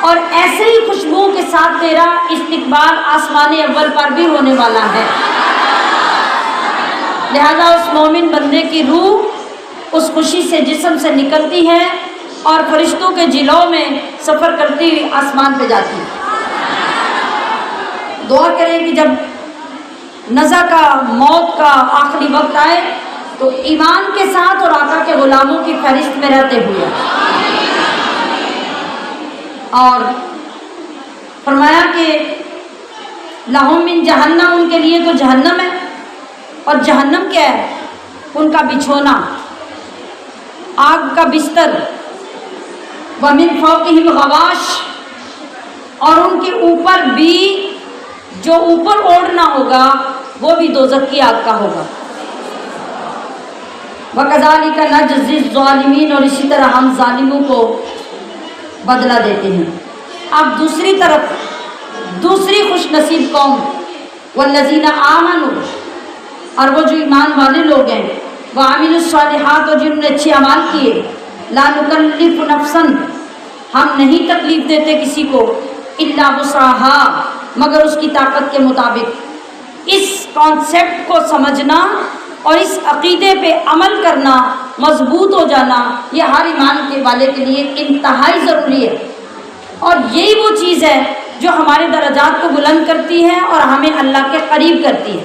اور ایسے ہی خوشبوؤں کے ساتھ تیرا استقبال آسمان اول پر بھی ہونے والا ہے۔ لہذا اس مومن بندے کی روح اس خوشی سے جسم سے نکلتی ہے اور فرشتوں کے جلو میں سفر کرتی ہوئی آسمان پہ جاتی ہے۔ دعا کریں کہ جب نزا کا، موت کا آخری وقت آئے تو ایمان کے ساتھ اور آقا کے غلاموں کی فہرست میں رہتے ہوئے، اور فرمایا کہ لہم من جہنم، ان کے لیے تو جہنم ہے، اور جہنم کیا ہے؟ ان کا بچھونا، آگ کا بستر، وَمِن فَوْقِهِمْ غَوَاشٍ، اور ان کے اوپر بھی جو اوپر اوڑھنا ہوگا وہ بھی دوزخ کی آگ کا ہوگا۔ وَكَذَلِكَ نَجْزِي الظَّالِمِينَ، اور اسی طرح ہم ظالموں کو بدلہ دیتے ہیں۔ اب دوسری طرف دوسری خوش نصیب قوم، وَالَّذِينَ آمَنُوا، اور وہ جو ایمان والے لوگ ہیں، وَعَمِلُوا الصَّالِحَاتِ، اور جنہوں نے اچھے اعمال کیے، لا نکلف نفسا، ہم نہیں تکلیف دیتے کسی کو، الا وسعها، مگر اس کی طاقت کے مطابق۔ اس کانسیپٹ کو سمجھنا اور اس عقیدے پہ عمل کرنا، مضبوط ہو جانا، یہ ہر ایمان کے والے کے لیے انتہائی ضروری ہے، اور یہی وہ چیز ہے جو ہمارے درجات کو بلند کرتی ہے اور ہمیں اللہ کے قریب کرتی ہے۔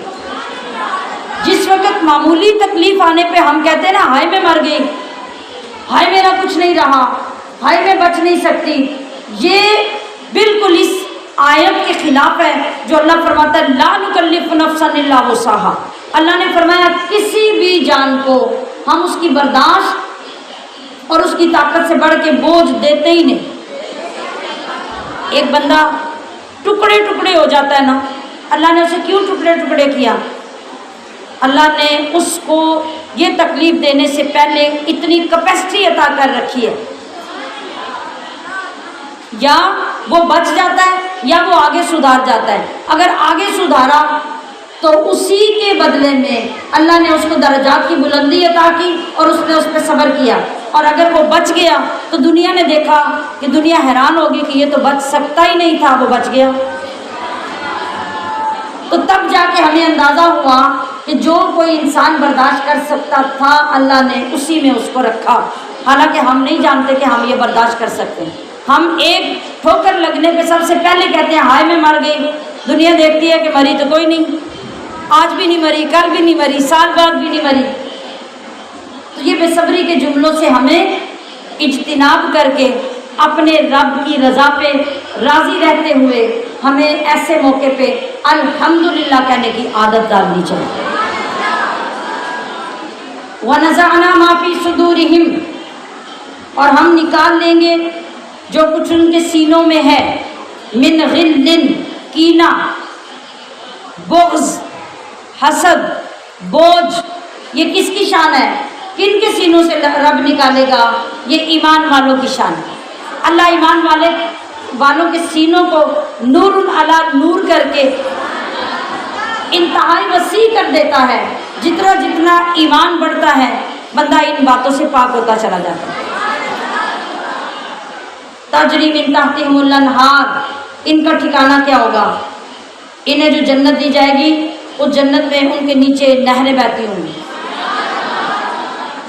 جس وقت معمولی تکلیف آنے پہ ہم کہتے ہیں نا، ہائے میں مر گئی، ہائے میرا کچھ نہیں رہا، ہائے میں بچ نہیں سکتی، یہ بالکل اس آیت کے خلاف ہے جو اللہ فرماتا ہے لا نکلف نفسا الا وسعها۔ اللہ نے فرمایا کسی بھی جان کو ہم اس کی برداشت اور اس کی طاقت سے بڑھ کے بوجھ دیتے ہی نہیں۔ ایک بندہ ٹکڑے ٹکڑے ہو جاتا ہے نا، اللہ نے اسے کیوں ٹکڑے ٹکڑے کیا؟ اللہ نے اس کو یہ تکلیف دینے سے پہلے اتنی کیپیسٹی عطا کر رکھی ہے، یا وہ بچ جاتا ہے یا وہ آگے سدھار جاتا ہے۔ اگر آگے سدھارا تو اسی کے بدلے میں اللہ نے اس کو درجات کی بلندی عطا کی اور اس نے اس پہ صبر کیا، اور اگر وہ بچ گیا تو دنیا نے دیکھا کہ دنیا حیران ہوگی کہ یہ تو بچ سکتا ہی نہیں تھا، وہ بچ گیا۔ تو تب جا کے ہمیں اندازہ ہوا کہ جو کوئی انسان برداشت کر سکتا تھا اللہ نے اسی میں اس کو رکھا، حالانکہ ہم نہیں جانتے کہ ہم یہ برداشت کر سکتے ہیں۔ ہم ایک ٹھوکر لگنے پہ سب سے پہلے کہتے ہیں ہائے میں مر گئی، دنیا دیکھتی ہے کہ مری تو کوئی نہیں، آج بھی نہیں مری، کل بھی نہیں مری، سال بعد بھی نہیں مری۔ تو یہ بے صبری کے جملوں سے ہمیں اجتناب کر کے اپنے رب کی رضا پہ راضی رہتے ہوئے ہمیں ایسے موقع پہ الحمدللہ کہنے کی عادت ڈالنی چاہیے۔ وَنَزَعْنَا مَا فِي صُدُورِهِمْ، اور ہم نکال لیں گے جو کچھ ان کے سینوں میں ہے، من غل، کینہ، بغض، حسد، بوجھ۔ یہ کس کی شان ہے؟ کن کے سینوں سے رب نکالے گا؟ یہ ایمان والوں کی شان ہے۔ اللہ ایمان والوں کے سینوں کو نور علی نور کر کے انتہائی وسیع کر دیتا ہے۔ جتنا جتنا ایمان بڑھتا ہے بندہ ان باتوں سے پاک ہوتا چلا جاتا ہے۔ تجری من تحتہم الانہار، ان کا ٹھکانہ کیا ہوگا؟ انہیں جو جنت دی جائے گی اس جنت میں ان کے نیچے نہریں بہتی ہوں گی۔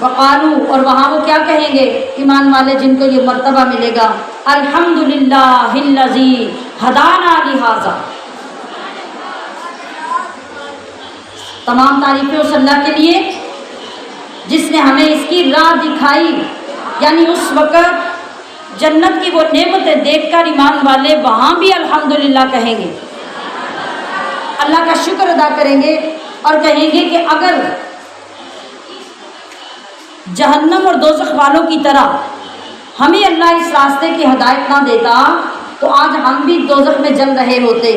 وقالو، اور وہاں وہ کیا کہیں گے ایمان والے جن کو یہ مرتبہ ملے گا؟ الحمدللہ الذی ہدانا لہذا، تمام تعریفیں اس اللہ کے لیے جس نے ہمیں اس کی راہ دکھائی۔ یعنی اس وقت جنت کی وہ نعمتیں دیکھ کر ایمان والے وہاں بھی الحمدللہ کہیں گے، اللہ کا شکر ادا کریں گے اور کہیں گے کہ اگر جہنم اور دوزخ والوں کی طرح ہمیں اللہ اس راستے کی ہدایت نہ دیتا تو آج ہم بھی دوزخ میں جل رہے ہوتے۔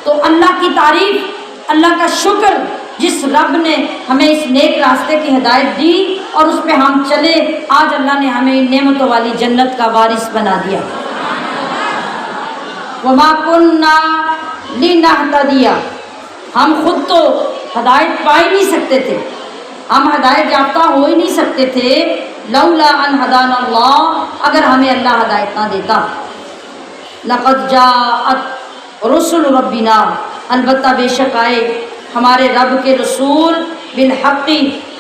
تو اللہ کی تعریف، اللہ کا شکر جس رب نے ہمیں اس نیک راستے کی ہدایت دی اور اس پہ ہم چلے، آج اللہ نے ہمیں ان نعمتوں والی جنت کا وارث بنا دیا۔ وما كنا لنهتدي، ہم خود تو ہدایت پا ہی نہیں سکتے تھے، ہم ہدایت یافتہ ہو ہی نہیں سکتے تھے، لولا ان ہدانا اللہ، اگر ہمیں اللہ ہدایت نہ دیتا۔ لقد جاءت رسل ربنا، البتہ بے شک آئے ہمارے رب کے رسول، بالحق،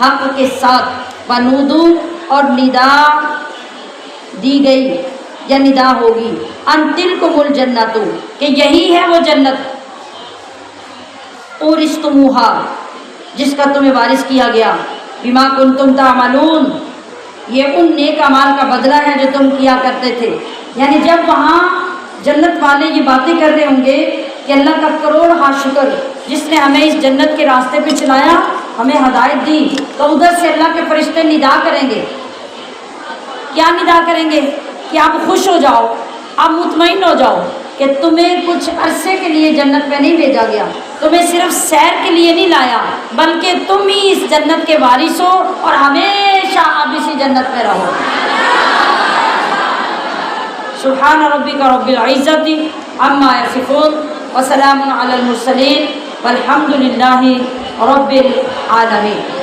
حق کے ساتھ، ونودو، اور ندا دی گئی یا ندا ہوگی، ان تلکم الجنت، کہ یہی ہے وہ جنت، اورثتموہا، جس کا تمہیں وارث کیا گیا، بما کنتم تعملون، یہ ان نیک اعمال کا بدلہ ہے جو تم کیا کرتے تھے۔ یعنی جب وہاں جنت والے یہ باتیں کر رہے ہوں گے کہ اللہ کا کروڑ ہاتھ شکر جس نے ہمیں اس جنت کے راستے پہ چلایا، ہمیں ہدایت دی، تو ادھر سے اللہ کے فرشتے ندا کریں گے۔ کیا ندا کریں گے؟ کہ آپ خوش ہو جاؤ، آپ مطمئن ہو جاؤ کہ تمہیں کچھ عرصے کے لیے جنت میں نہیں بھیجا گیا، تمہیں صرف سیر کے لیے نہیں لایا، بلکہ تم ہی اس جنت کے وارث ہو اور ہمیشہ آپ اسی جنت میں رہو۔ سبحان ربک رب العزت عما یصفون وسلام علی المرسلین والحمد للہ رب العالمین۔